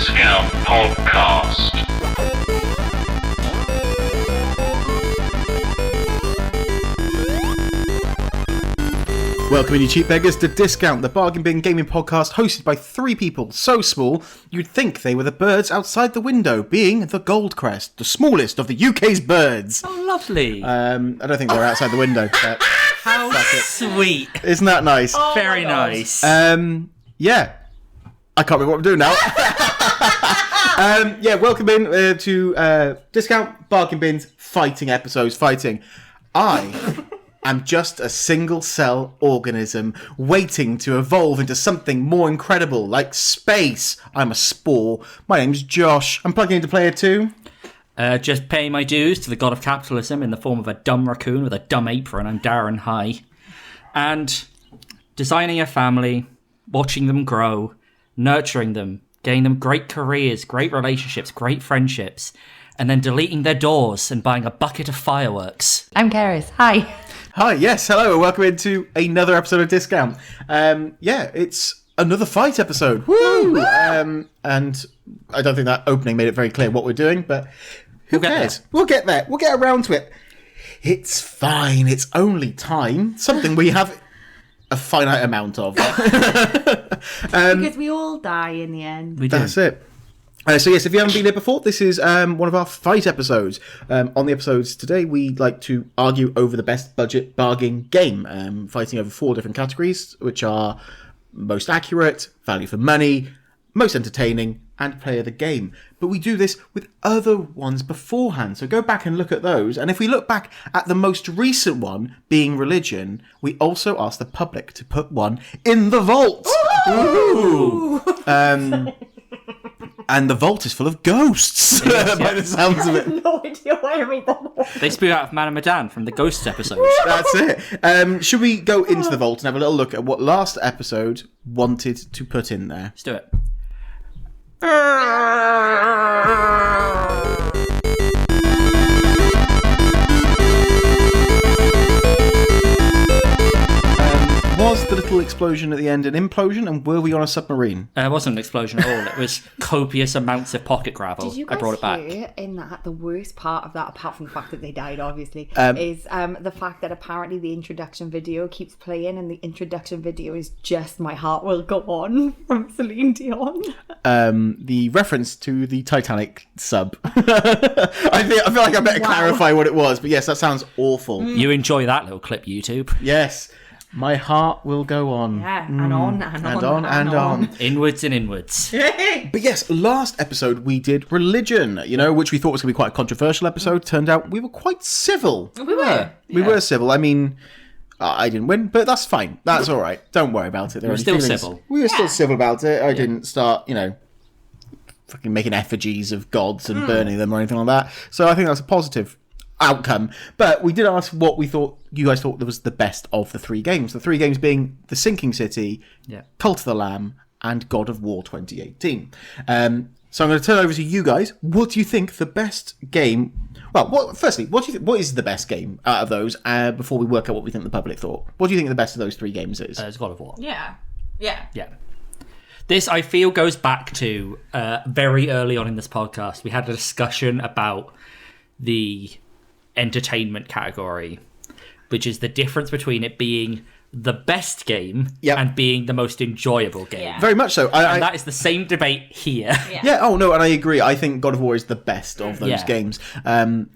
Discount Podcast. Welcome, you cheap beggars, to Discount, the bargain bin gaming podcast hosted by three people so small you'd think they were the birds outside the window, being the Goldcrest, the smallest of the UK's birds. Oh, lovely. I don't think they're outside the window. But How sweet. isn't that nice? Oh, Very nice. Yeah. I can't remember what I'm doing now. Welcome in to Discount Bargain Bin's fighting episodes. I am just a single-cell organism waiting to evolve into something more incredible, like space. I'm a spore. My name's Josh. I'm plugging into player 2. Just paying my dues to the god of capitalism in the form of a dumb raccoon with a dumb apron. I'm Darren High. And designing a family, watching them grow, nurturing them, getting them great careers, great relationships, great friendships, and then deleting their doors and buying a bucket of fireworks. I'm Karis. Hi. Hi, yes, hello, and welcome into another episode of Discount. It's another fight episode. Woo! And I don't think that opening made it very clear what we're doing, but who cares? We'll get there. We'll get around to it. It's fine. It's only time. Something we have a finite amount of. Because we all die in the end. We do. That's it. So yes, if you haven't been here before, this is one of our fight episodes. On the episodes today, we like to argue over the best budget bargain game, fighting over 4 different categories, which are most accurate, value for money, most entertaining, and play of the game. But we do this with other ones beforehand, so go back and look at those. And if we look back at the most recent one, being religion, we also ask the public to put one in the vault. Ooh! And the vault is full of ghosts, by the sounds of it. I have no idea why I made that. They spew out of Man and Medan from the Ghosts episode. That's it. Should we go into the vault and have a little look at what last episode wanted to put in there? Let's do it. Was the little explosion at the end an implosion, and were we on a submarine? It wasn't an explosion at all. It was copious amounts of pocket gravel. Did you guys I brought it back. hear in that the worst part of that, apart from the fact that they died, obviously, is the fact that apparently the introduction video keeps playing, and the introduction video is just "My Heart Will Go On" from Celine Dion. The reference to the Titanic sub. I feel like I better clarify what it was, but yes, that sounds awful. You enjoy that little clip, YouTube. Yes. My heart will go on. Yeah, and on, and on, and on, and on. Inwards and inwards. But yes, last episode we did religion, which we thought was going to be quite a controversial episode. Turned out we were quite civil. We were. We were civil. I mean, I didn't win, but that's fine. That's all right. Don't worry about it. We were still civil. We were still civil about it. I didn't start, fucking making effigies of gods and burning them or anything like that. So I think that's a positive outcome. But we did ask what you guys thought was the best of the 3 games. The 3 games being The Sinking City, Cult of the Lamb, and God of War 2018. So I'm going to turn over to you guys. What do you think the best game... Well, firstly, what is the best game out of those before we work out what we think the public thought? What do you think the best of those 3 games is? It's God of War. Yeah. This, I feel, goes back to very early on in this podcast. We had a discussion about the entertainment category, which is the difference between it being the best game and being the most enjoyable game. Yeah. Very much so. And that is the same debate here. Yeah, oh no, and I agree. I think God of War is the best of those games.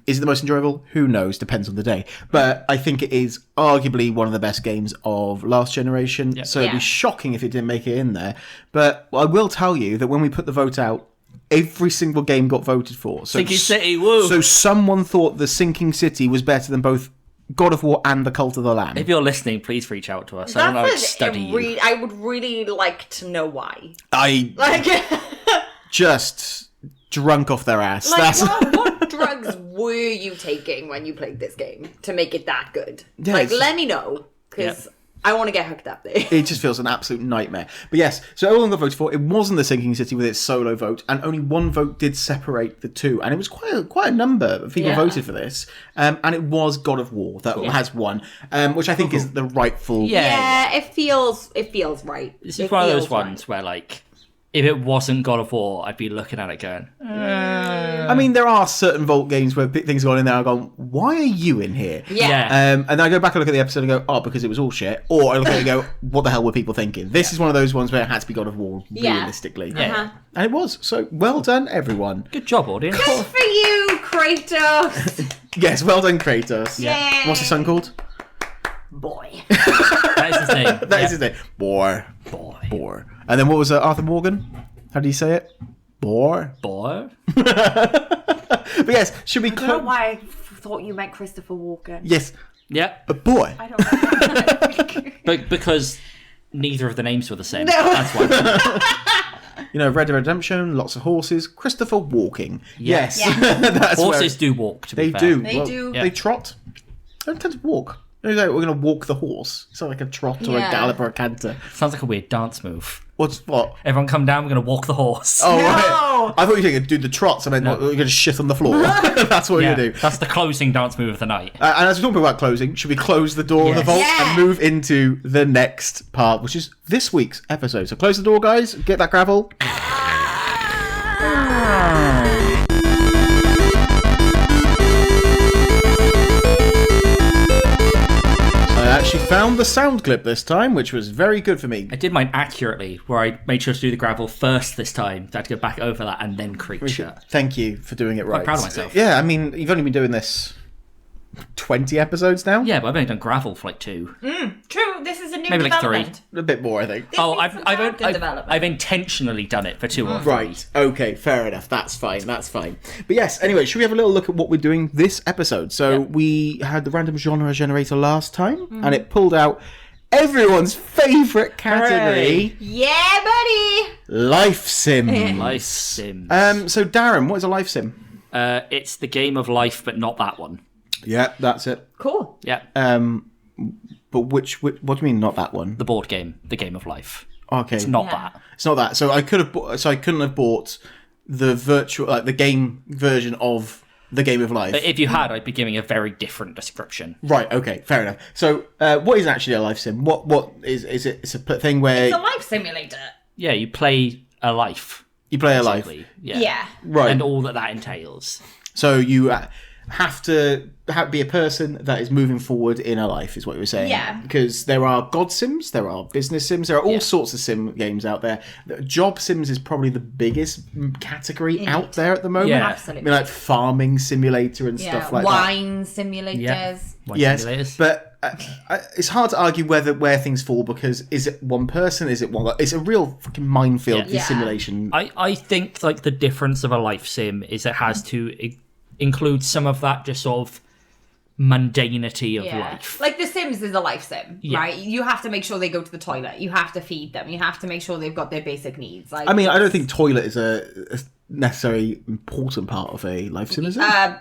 Is it the most enjoyable? Who knows? Depends on the day. But I think it is arguably one of the best games of last generation. So it'd be shocking if it didn't make it in there. But I will tell you that when we put the vote out, every single game got voted for. So, Sinking City, woo! So someone thought The Sinking City was better than both God of War and The Cult of the Lamb. If you're listening, please reach out to us. I don't know how to study you. I would really like to know why. Just drunk off their ass. What drugs were you taking when you played this game to make it that good? Let me know, because I want to get hooked up there. It just feels an absolute nightmare. But yes, so everyone got voted for. It wasn't The Sinking City with its solo vote, and only one vote did separate the two. And it was quite a number of people voted for this. And it was God of War that has won, which I think is the rightful... Yeah, it feels right. This is one of those ones where, if it wasn't God of War, I'd be looking at it going, I mean, there are certain Vault games where things go on in there. I go, why are you in here? Yeah. And then I go back and look at the episode and go, oh, because it was all shit. Or I look at it and go, what the hell were people thinking? This is one of those ones where it had to be God of War, realistically. Yeah. And it was. So well done, everyone. good job, audience. Good for you, Kratos. Yes, well done, Kratos. Yeah. What's his son called? Boy. That is his name. That is his name. Boy. And then what was Arthur Morgan? How do you say it? Boy. But yes, should we... I don't know why I thought you meant Christopher Walken. Yes, Yeah, a boy. I don't know. but because neither of the names were the same. That's why. You know, Red Dead Redemption, lots of horses. Christopher walking. Yes. That's Horses do walk, to be They fair. do. They do. They trot. They don't tend to walk. They're like, we're going to walk the horse. It's not like a trot or a Yeah. gallop or a canter. Sounds like a weird dance move. What? Everyone come down, we're going to walk the horse. Oh, No! right. I thought you were going to do the trots. I meant we're going to shit on the floor. That's what Yeah, you're going to do. that's the closing dance move of the night. And as we're talking about closing, should we close the door of the Yes. vault Yeah. and move into the next part, which is this week's episode? So close the door, guys. Get that gravel. I actually found the sound clip this time, which was very good for me. I did mine accurately, where I made sure to do the gravel first this time. So I had to go back over that and then creature. Thank you for doing it right. proud of myself. Yeah, I mean, you've only been doing this 20 episodes now? Yeah, but I've only done gravel for like 2. True, this is a new Maybe like development. 3. A bit more, I think. Oh, This is a character development. I've intentionally done it for 2 or 3. Right. Okay. Fair enough. That's fine. But yes. Anyway, should we have a little look at what we're doing this episode? So we had the random genre generator last time, and it pulled out everyone's favourite category: Yeah, buddy. life sim. Life sims. So Darren, what is a life sim? It's the game of life, but not that one. Yeah, that's it. Cool. Yeah, But which what do you mean not that one? the board game, the game of life. Okay. It's not Yeah. that. It's not that. So I couldn't have bought the virtual, like the game version of the game of life. If you had, I'd be giving a very different description. Right. Okay. Fair enough. So, what is actually a life sim? What is it? It's a thing where It's a life simulator. Yeah, you play a life. you play a life, Basically. Yeah. Yeah. right? And all that entails. So you have to be a person that is moving forward in a life, is what you were saying. Yeah. Because there are god sims, there are business sims, there are all Yeah. sorts of sim games out there. Job sims is probably the biggest category out there at the moment. Yeah. I Absolutely. mean, like farming simulator and Yeah. stuff like that. Wine simulators. Yeah. Like Yes, simulators. but it's hard to argue where things fall, because is it one person? Is it one? It's a real fucking minefield. Yeah. This simulation. I think like the difference of a life sim is it has to include some of that just sort of mundanity of life. Like The Sims is a life sim, Yeah. right? You have to make sure they go to the toilet. You have to feed them. You have to make sure they've got their basic needs. Like, I mean, I don't think toilet is a necessarily important part of a life sim, is it?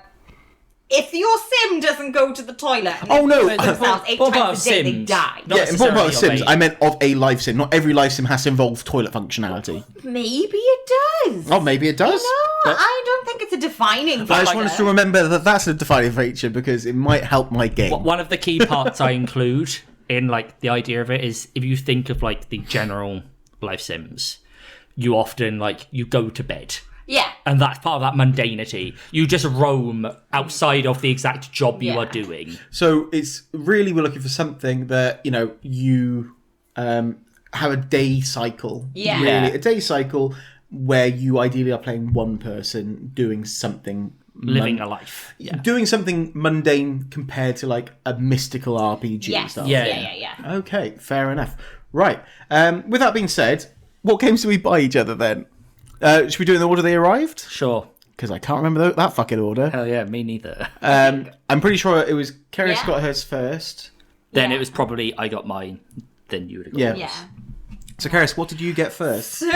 if your sim doesn't go to the toilet, and Oh, no. they themselves 8 What about times a day, they Sims? die. Not Yeah, important part of necessarily Sims. of a- I meant of a life sim. Not every life sim has to involve toilet functionality. Maybe it does. Oh, maybe it does. No, But I don't think it's a defining I factor. just want us to remember that that's a defining feature, because it might help my game. One of the key parts I include in like the idea of it is if you think of like the general life sims, you often like you go to bed. Yeah. And that's part of that mundanity. You just roam outside of the exact job you Yeah. are doing. So it's really, we're looking for something that, you have a day cycle. Yeah. Really, Yeah. a day cycle where you ideally are playing one person doing something. Living a life. Yeah. Doing something mundane compared to like a mystical RPG Yes. stuff. Yeah. Okay, fair enough. Right. With that being said, what games do we buy each other then? Should we do it in the order they arrived? Sure. Because I can't remember that fucking order. Hell yeah, me neither. I'm pretty sure it was Kerry Yeah. got hers first. Then Yeah. it was probably I got mine, then you would have got Yeah. yours. Yeah. So, Karis, what did you get first? So,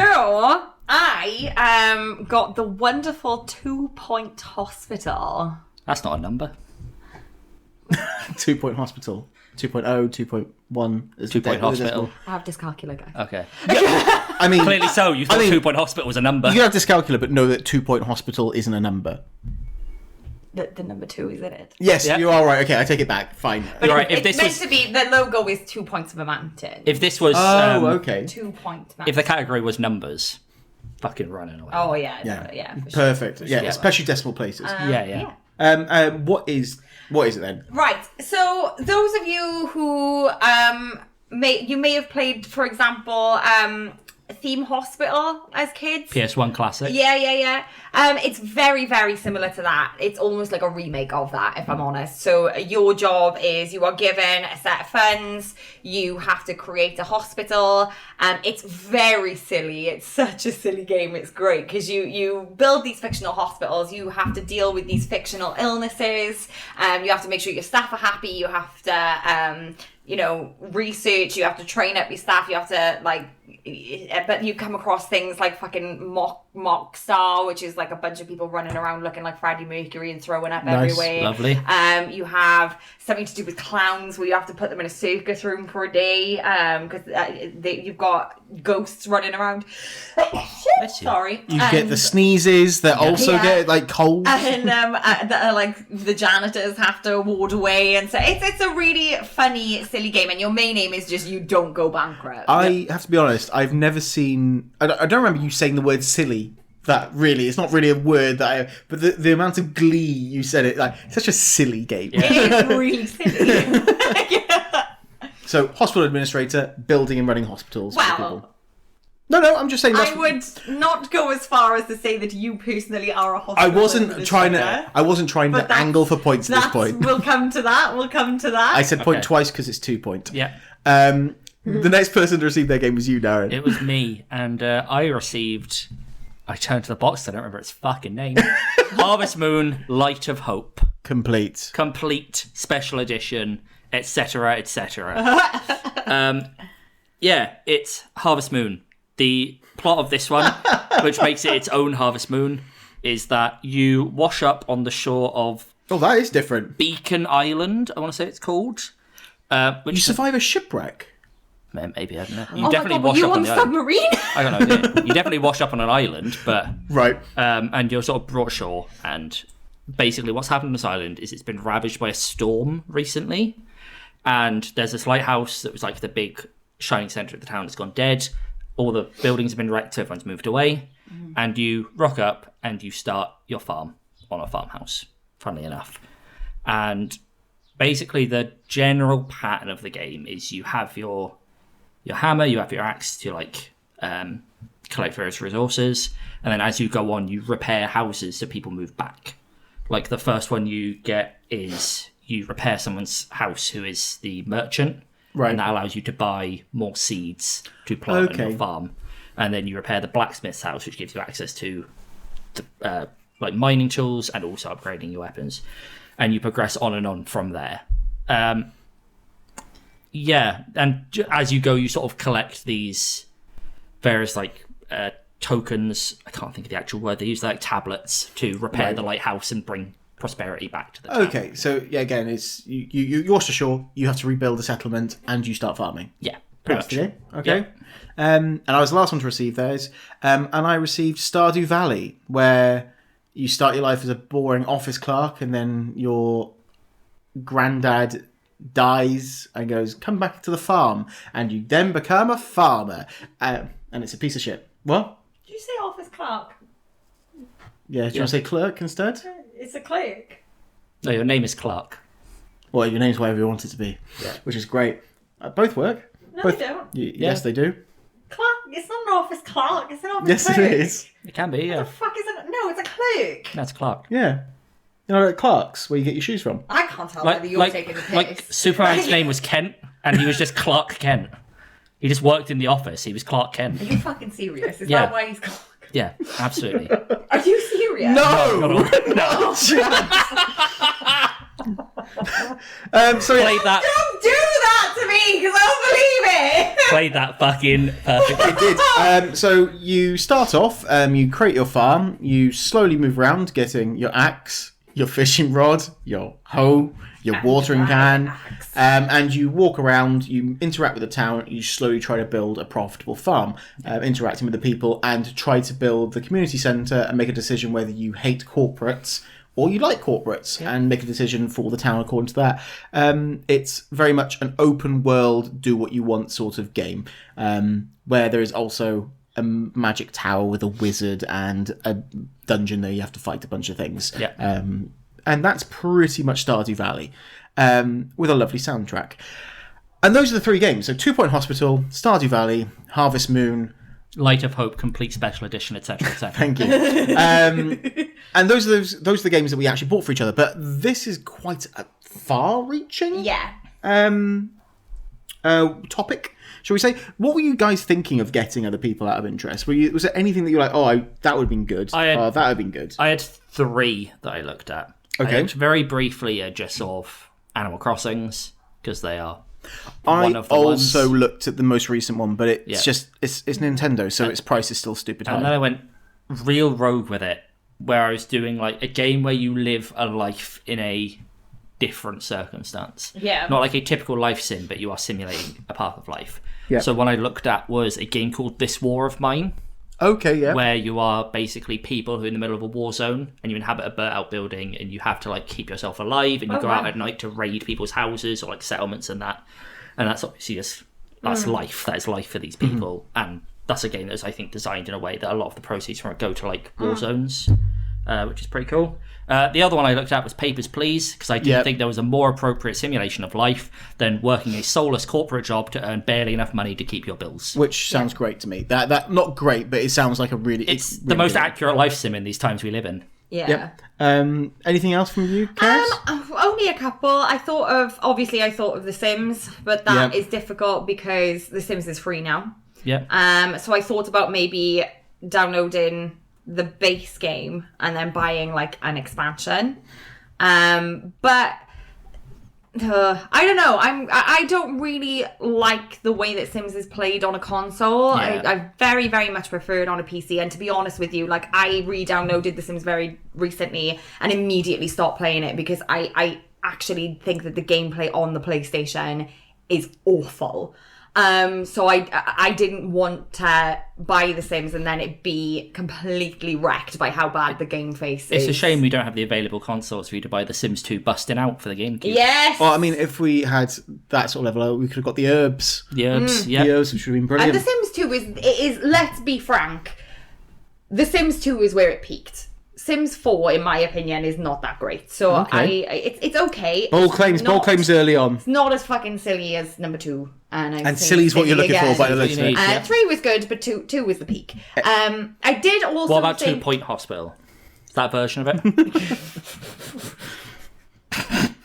I got the wonderful 2-point hospital. That's not a number. 2 Point Hospital. 2.0, 2.1. is 2 Point the- Hospital. I have dyscalculia, guys. Okay. I mean, Clearly so. You thought mean- 2 Point Hospital was a number. you can have dyscalculia, but know that 2 Point Hospital isn't a number. The number 2 is in it. Yes, Yeah. you are right. Okay, I take it back. Fine. You're right. If It's this meant was, to be, the logo is 2 points of a mountain. if this was, Oh, okay. 2 point mountain. if the category was numbers, fucking running away. Oh yeah, Yeah, yeah, for sure. perfect. Yeah, especially decimal places. Yeah. What is it then? Right. So those of you who may have played, for example, Theme Hospital as kids. PS1 classic. Yeah. It's very, very similar to that. It's almost like a remake of that, if I'm honest. So your job is you are given a set of funds. You have to create a hospital. It's very silly. It's such a silly game. It's great because you build these fictional hospitals. You have to deal with these fictional illnesses. You have to make sure your staff are happy. You have to, research. You have to train up your staff. You have to but you come across things like fucking mock star, which is like a bunch of people running around looking like Freddie Mercury and throwing up everywhere. Lovely. You have something to do with clowns where you have to put them in a circus room for a day because you've got ghosts running around. Sorry. You get the sneezes that also get like cold. And the janitors have to ward away, and so it's a really funny, silly game. And your main aim is just you don't go bankrupt. I have to be honest. I've never seen. I don't remember you saying the word silly. That really, it's not really a word that but the amount of glee you said it, like, it's such a silly game. Yeah. It is really silly. So, hospital administrator, building and running hospitals for people. Wow. No, I'm just saying. I would not go as far as to say that you personally are a hospital. I wasn't trying to angle for points at this point. We'll come to that. I said point twice because it's 2 point. Yeah. The next person to receive their game was you, Darren. It was me, and I turned to the box, I don't remember its fucking name. Harvest Moon, Light of Hope. Complete Special Edition, etc., etc. It's Harvest Moon. The plot of this one, which makes it its own Harvest Moon, is that you wash up on the shore of... Oh, that is different. Beacon Island, I want to say it's called. You survive a shipwreck? Maybe, I don't know. You definitely wash up on the submarine. I don't know. You definitely wash up on an island, but right. And you're sort of brought ashore, and basically what's happened on this island is it's been ravaged by a storm recently, and there's this lighthouse that was like the big shining centre of the town that's gone dead. All the buildings have been wrecked, so everyone's moved away, and you rock up and you start your farm on a farmhouse. Funnily enough, and basically the general pattern of the game is you have your hammer, you have your axe to collect various resources, and then as you go on, you repair houses so people move back. Like the first one you get is you repair someone's house who is the merchant, right? And that allows you to buy more seeds to plant on your farm. And then you repair the blacksmith's house, which gives you access to mining tools and also upgrading your weapons. And you progress on and on from there. And as you go, you sort of collect these various tokens. I can't think of the actual word they use, tablets to repair the lighthouse and bring prosperity back to the town. Okay, so again, it's you wash ashore, you have to rebuild a settlement, and you start farming. Yeah, pretty much. Okay. Yeah. And I was the last one to receive theirs, and I received Stardew Valley, where you start your life as a boring office clerk, and then your granddad dies and goes, come back to the farm, and you then become a farmer, and it's a piece of shit. What? Did you say office clerk? Yeah, do you want to say clerk instead? It's a clerk. No, your name is Clark. Well, your name's whatever you want it to be, which is great. Both work. No, they don't. Yes, they do. Clerk? It's not an office clerk. It's an office Yes, clerk. it is. It can be, yeah. What the fuck is it? No, it's a clerk. That's Clark. Yeah. You know, like Clark's, where you get your shoes from. I can't tell whether you're taking the piss. Like Superman's name was Kent, and he was just Clark Kent. He just worked in the office. He was Clark Kent. Are you fucking serious? Is Yeah. that why he's Clark? Yeah, absolutely. Are you serious? No! No. So Played that. Don't do that to me, because I don't believe it. Played that fucking perfectly. did. So you start off, you create your farm, you slowly move around, getting your axe, your fishing rod, your hoe, your watering can, and you walk around, you interact with the town, you slowly try to build a profitable farm, interacting with the people, and try to build the community centre and make a decision whether you hate corporates or you like corporates, and make a decision for the town according to that. It's very much an open world, do what you want sort of game, where there is also a magic tower with a wizard and a dungeon there you have to fight a bunch of things. Yeah. And that's pretty much Stardew Valley, with a lovely soundtrack. And those are the 3 games. So 2 Point Hospital, Stardew Valley, Harvest Moon, Light of Hope, Complete Special Edition, etc., etc. Thank you. And those are the games that we actually bought for each other. But this is quite a far-reaching topic, shall we say? What were you guys thinking of getting other people out of interest? Was there anything that you were like, that would have been good? That would have been good. I had 3 that I looked at. Okay. I looked very briefly at just sort of Animal Crossings, because they are I one of the also ones. looked at the most recent one, but it's just it's Nintendo, so its price is still stupid high. And then I went real rogue with it, where I was doing like a game where you live a life in a different circumstance. Yeah. Not like a typical life sim, but you are simulating a path of life. Yeah. So what I looked at was a game called This War of Mine, Okay, yeah. where you are basically people who are in the middle of a war zone and you inhabit a burnt out building and you have to like keep yourself alive and you go out at night to raid people's houses or like settlements and that. And that's obviously just, that's life. That is life for these people. And that's a game that's, I think, designed in a way that a lot of the proceeds from it go to like war zones, which is pretty cool. The other one I looked at was Papers, Please, because I didn't think there was a more appropriate simulation of life than working a soulless corporate job to earn barely enough money to keep your bills. Which sounds great to me. That not great, but it sounds like a really... It's really the most good. accurate life sim in these times we live in. Yeah. Yep. Anything else from you, Kaz? Only a couple. I thought of The Sims, but that is difficult because The Sims is free now. Yeah. So I thought about maybe downloading the base game and then buying like an expansion. But I don't know. I don't really like the way that Sims is played on a console. Yeah. I very, very much prefer it on a PC. And to be honest with you, like I re-downloaded The Sims very recently and immediately stopped playing it because I actually think that the gameplay on the PlayStation is awful. So I didn't want to buy The Sims and then it be completely wrecked by how bad the game face is. It's a shame we don't have the available consoles for you to buy The Sims 2 busting out for the GameCube. Yes! Well, I mean, if we had that sort of level, we could have got the herbs. The herbs, The herbs, which would have been brilliant. And The Sims 2 is, let's be frank, The Sims 2 is where it peaked. Sims 4, in my opinion, is not that great. So Okay. it's okay. Bold claims early on. It's not as fucking silly as number 2. And silly is what you're looking for by the looks of it. Yeah. 3 was good, but 2 was the peak. I did also What about think... 2 Point Hospital? Is that version of it?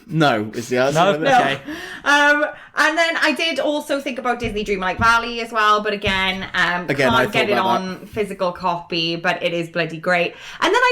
No, is the answer. No? Okay. And then I did also think about Disney Dreamlight Valley as well, but again, I can't thought get it about on physical copy, but it is bloody great. And then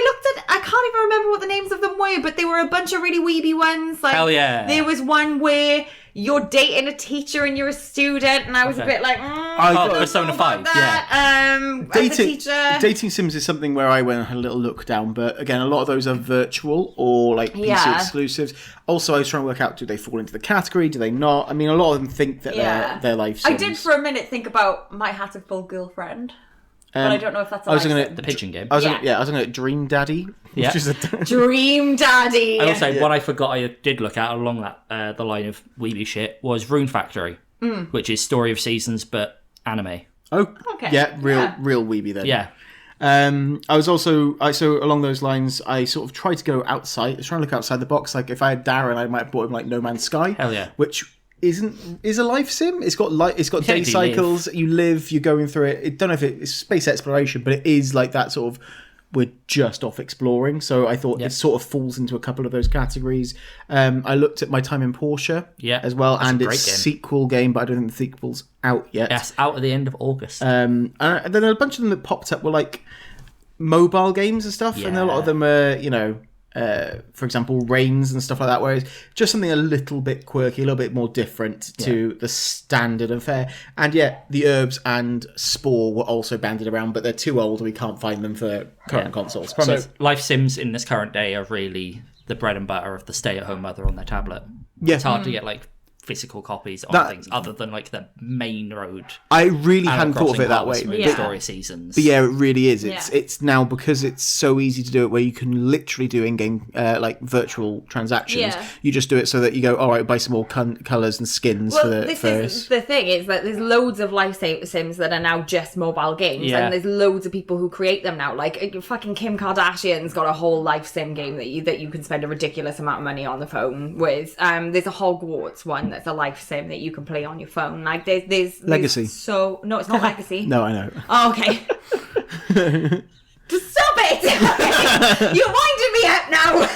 I can't even remember what the names of them were, but they were a bunch of really weeby ones. Like, Hell yeah. There was one where you're dating a teacher and you're a student, and I was a bit like, I Oh, got- Persona 5, yeah. as a teacher. Dating sims is something where I went and had a little look down, but again, a lot of those are virtual or like PC exclusives. Also, I was trying to work out, do they fall into the category? Do they not? I mean, a lot of them think that they're life sims. I did for a minute think about My Hatful Girlfriend, but I don't know if that's a I was life gonna- sim. The pigeon game. I was looking at Dream Daddy, Yeah. which is a Dream Daddy. And also, one I forgot I did look at along that the line of weeby shit was Rune Factory, which is Story of Seasons but anime. Okay. Yeah, real weeby then. Yeah. I was also so along those lines. I sort of tried to go outside, trying to look outside the box. Like if I had Darren, I might have bought him like No Man's Sky. Hell yeah. Which is a life sim. It's got day Technically cycles. You live. You're going through it. I don't know if it's space exploration, but it is like that sort of. We're just off exploring, so I thought it sort of falls into a couple of those categories. I looked at My Time in Portia as well, That's a and great its game. sequel game, but I don't think the sequel's out yet. Yes, out at the end of August. And then a bunch of them that popped up were like mobile games and stuff, and a lot of them are, for example, Reigns and stuff like that, where it's just something a little bit quirky, a little bit more different to the standard affair. And the Herbs and Spore were also banded around, but they're too old and we can't find them for current consoles. Problem is, life sims in this current day are really the bread and butter of the stay-at-home mother on their tablet. Yeah. It's hard to get like physical copies of things other than like the main road. I really Animal hadn't thought of Crossing it that Harvest way. Moon story seasons. But yeah, it really is. It's now because it's so easy to do it where you can literally do in-game like virtual transactions. Yeah. You just do it so that you go, all right, buy some more colours and skins for the this is the thing is that there's loads of life sims that are now just mobile games, and there's loads of people who create them now. Like fucking Kim Kardashian's got a whole life sim game that you can spend a ridiculous amount of money on the phone with. There's a Hogwarts one that's a life sim that you can play on your phone. Like there's Legacy. So no, it's not Legacy. No, I know. Oh, okay. Just stop it! You're winding me up now.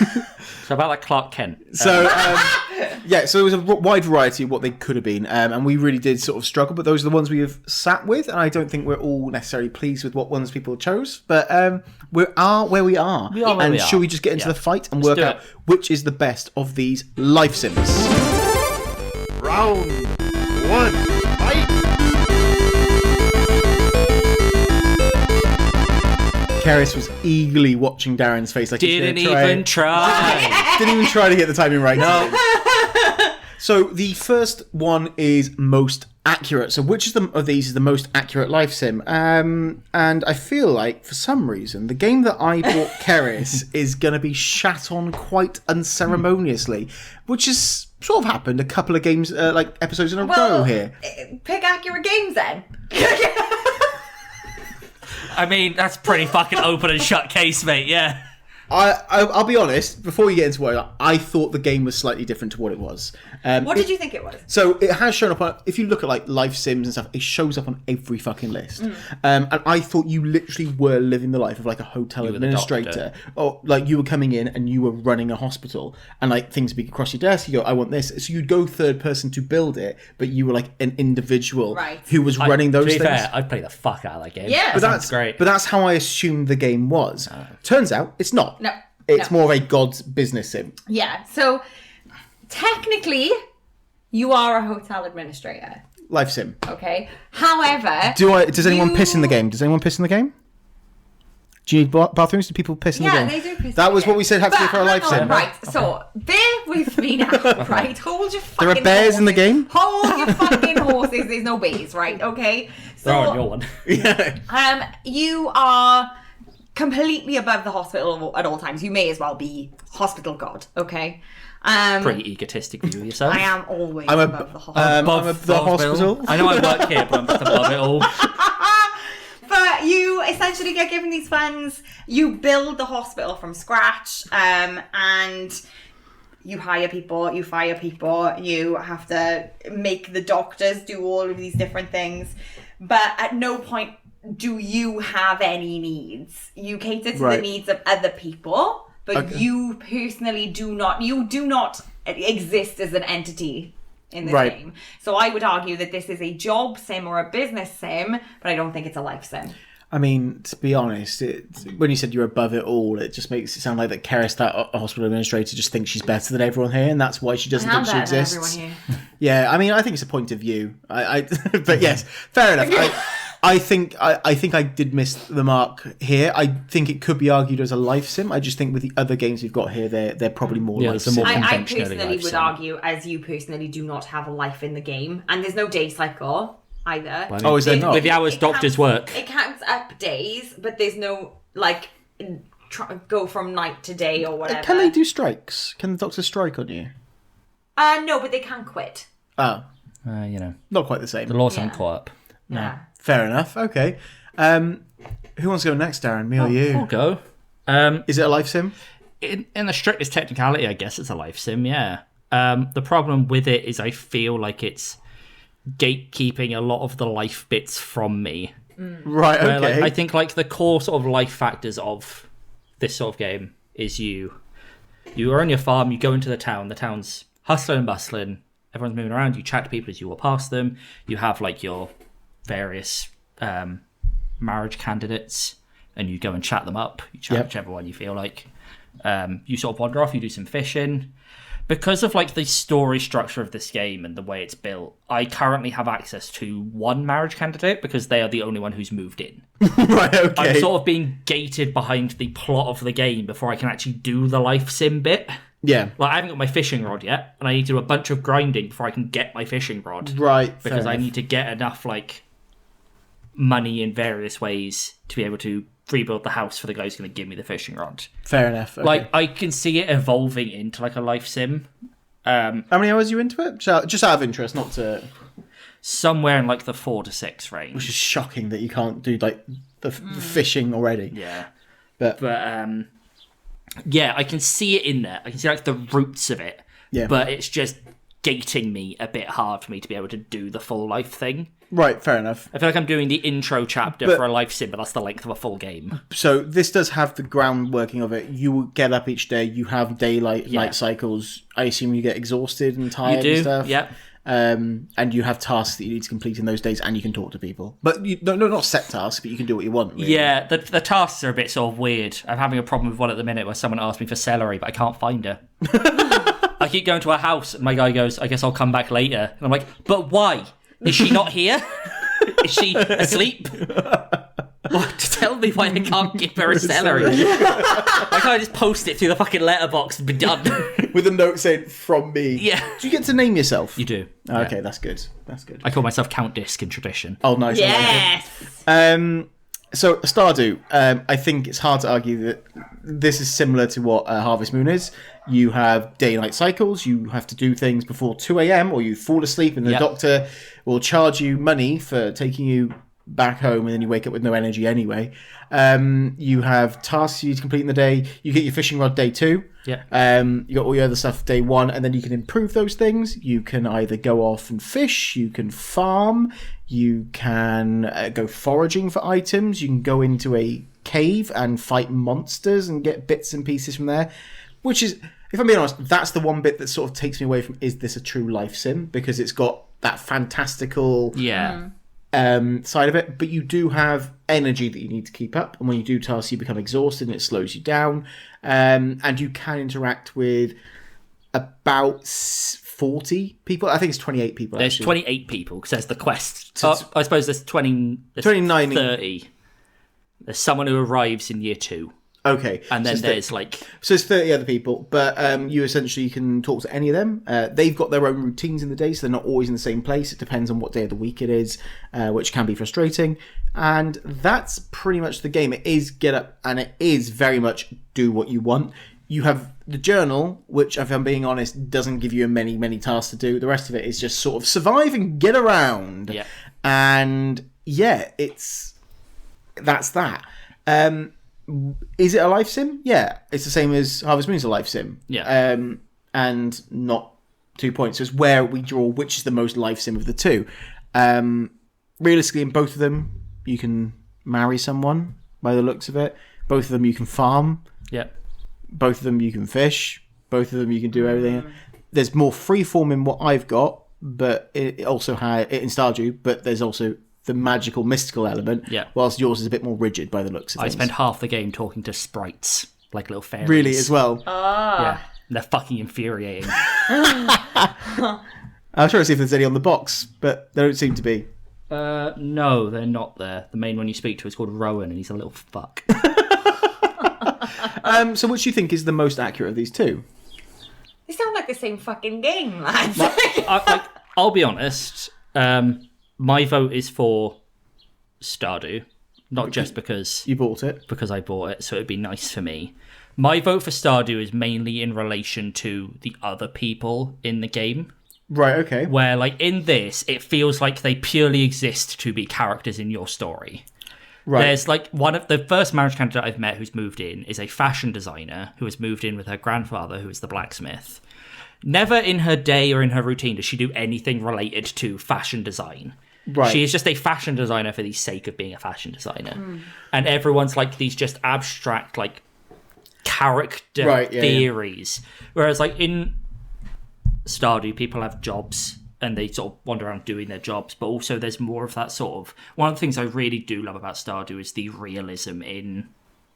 So about like Clark Kent. So so there was a wide variety of what they could have been, and we really did sort of struggle. But those are the ones we have sat with, and I don't think we're all necessarily pleased with what ones people chose. But we are where we are. And should we just get into the fight and work out which is the best of these life sims? Round 1, fight! Karis was eagerly watching Darren's face, like Didn't even try. Didn't even try to get the timing right. No. So the first one is most accurate. So which of these is the most accurate life sim? And I feel like for some reason the game that I bought Karis is going to be shat on quite unceremoniously, which has sort of happened a couple of games, like episodes in a row here. Pick accurate games then. I mean, that's pretty fucking open and shut case, mate. Yeah. I'll be honest, before we get into what I thought the game was slightly different to what it was. What did you think it was? So it has shown up on, if you look at like life sims and stuff, it shows up on every fucking list. And I thought you literally were living the life of like a hotel administrator, or like you were coming in and you were running a hospital, and like things would be across your desk. You go, I want this. So you'd go third person to build it, but you were like an individual who was running those things. To be fair, I'd play the fuck out of that game. Yeah, but that's great. But that's how I assumed the game was. Turns out it's not. No. It's more of a God's business sim. Yeah, so technically, you are a hotel administrator. Life sim. Okay. However, does anyone piss in the game? Does anyone piss in the game? Do you need bathrooms? Do people piss in the game? Yeah, they do piss. That was what we said had to be for a life sim. Right. So bear with me now. Right. Hold your fucking. There are bears horses. in the game. Hold your fucking horses. There's no bears. Right. Okay. So Throw on your one. Yeah. You are completely above the hospital at all times. You may as well be hospital god, okay? Pretty egotistic view of yourself. I am always above the hospital. Above the hospital. I know I work here, but I'm just above it all. But you essentially get given these funds, you build the hospital from scratch, and you hire people, you fire people, you have to make the doctors do all of these different things. But at no point do you have any needs. You cater to the needs of other people, but you personally do not exist as an entity in this game. So I would argue that this is a job sim or a business sim, but I don't think it's a life sim. I mean, to be honest, when you said you're above it all, it just makes it sound like that Karis, that hospital administrator, just thinks she's better than everyone here, and that's why she doesn't think she exists. Yeah, I mean, I think it's a point of view. But yes, fair enough. I think I did miss the mark here. I think it could be argued as a life sim. I just think with the other games we've got here, they're probably more life sim. I personally would argue, as you personally do not have a life in the game, and there's no day cycle either. Well, I mean, is there not? With the hours doctors work. It counts up days, but there's no like go from night to day or whatever. Can they do strikes? Can the doctors strike on you? No, but they can quit. Oh, not quite the same. The laws haven't caught up. No. Yeah. Fair enough. Okay. Who wants to go next, Darren? Me or you? I'll go. Is it a life sim? In the strictest technicality, I guess it's a life sim, yeah. The problem with it is I feel like it's gatekeeping a lot of the life bits from me. Right, okay. Where, I think the core sort of life factors of this sort of game is you are on your farm, you go into the town's hustling and bustling, everyone's moving around, you chat to people as you walk past them, you have your various marriage candidates and you go and chat them up, you chat whichever one you feel like. You sort of wander off, you do some fishing. Because of the story structure of this game and the way it's built, I currently have access to one marriage candidate because they are the only one who's moved in. Right, okay. I'm sort of being gated behind the plot of the game before I can actually do the life sim bit. Yeah. Like, I haven't got my fishing rod yet, and I need to do a bunch of grinding before I can get my fishing rod. Right. Because I need to get enough, like, money in various ways to be able to rebuild the house for the guy who's going to give me the fishing rod. Fair enough. Okay. Like, I can see it evolving into, like, a life sim. How many hours are you into it? Just out of interest, not to... Somewhere in, like, the 4 to 6 range. Which is shocking that you can't do, like, the fishing already. Yeah. But yeah, I can see it in there. I can see, like, the roots of it. Yeah. But it's just gating me a bit hard for me to be able to do the full life thing. Right, fair enough. I feel like I'm doing the intro chapter for a life sim, but that's the length of a full game. So this does have the groundworking of it. You get up each day, you have daylight light cycles. I assume you get exhausted and tired You do, and stuff. yeah. And you have tasks that you need to complete in those days, and you can talk to people. But not set tasks, but you can do what you want. Really. Yeah, the tasks are a bit sort of weird. I'm having a problem with one at the minute where someone asked me for celery, but I can't find her. I keep going to her house, and my guy goes, I guess I'll come back later. And I'm like, but why? Is she not here? Is she asleep? What? Tell me why I can't give her a celery. I can't just post it through the fucking letterbox and be done. With a note saying, from me. Yeah. Do you get to name yourself? You do. Oh, okay, that's good. That's good. I call myself Count Disc in tradition. Oh, nice. Yes. So, Stardew, I think it's hard to argue that this is similar to what Harvest Moon is. You have day-night cycles, you have to do things before 2 a.m, or you fall asleep and the doctor will charge you money for taking you back home, and then you wake up with no energy anyway. You have tasks you need to complete in the day. You get your fishing rod day 2. Yeah. You got all your other stuff day 1, and then you can improve those things. You can either go off and fish, you can farm, you can go foraging for items, you can go into a cave and fight monsters and get bits and pieces from there, which is, if I'm being honest, that's the one bit that sort of takes me away from, is this a true life sim? Because it's got that fantastical side of it, but you do have energy that you need to keep up, and when you do tasks you become exhausted and it slows you down, and you can interact with about 40 people. I think it's 28 people. There's actually. 28 people, because there's the quest. I suppose there's 29. 30. There's someone who arrives in year 2. Okay. And then there's like... So there's 30 other people, but you essentially can talk to any of them. They've got their own routines in the day, so they're not always in the same place. It depends on what day of the week it is, which can be frustrating. And that's pretty much the game. It is get up, and it is very much do what you want. You have the journal, which, if I'm being honest, doesn't give you many, many tasks to do. The rest of it is just sort of survive and get around. Yeah. And yeah, that's that. Is it a life sim? Yeah, it's the same as Harvest Moon's a life sim. Yeah. And not 2 points. So it's where we draw which is the most life sim of the two. Realistically, in both of them, you can marry someone by the looks of it. Both of them you can farm. Yeah. Both of them you can fish. Both of them you can do everything. There's more freeform in what I've got, but it also had it in Stardew. But there's also the magical, mystical element. Yeah. Whilst yours is a bit more rigid by the looks of I things. spent half the game talking to sprites, like little fairies. Really, as well. Yeah. And they're fucking infuriating. I'm trying to see if there's any on the box, but there don't seem to be. No, they're not there. The main one you speak to is called Rowan, and he's a little fuck. So which do you think is the most accurate of these two? They sound like the same fucking game, lads. I'll be honest. My vote is for Stardew, not just because You bought it. because I bought it, so it'd be nice for me. My vote for Stardew is mainly in relation to the other people in the game. Right, okay. Where, like, in this, it feels like they purely exist to be characters in your story. Right. There's, like, one of the first marriage candidate I've met who's moved in is a fashion designer who has moved in with her grandfather, who is the blacksmith. Never in her day or in her routine does she do anything related to fashion design. Right. She is just a fashion designer for the sake of being a fashion designer. And everyone's, like, these just abstract, like, character theories. Whereas, like, in Stardew, people have jobs and they sort of wander around doing their jobs, but also there's more of that sort of... One of the things I really do love about Stardew is the realism in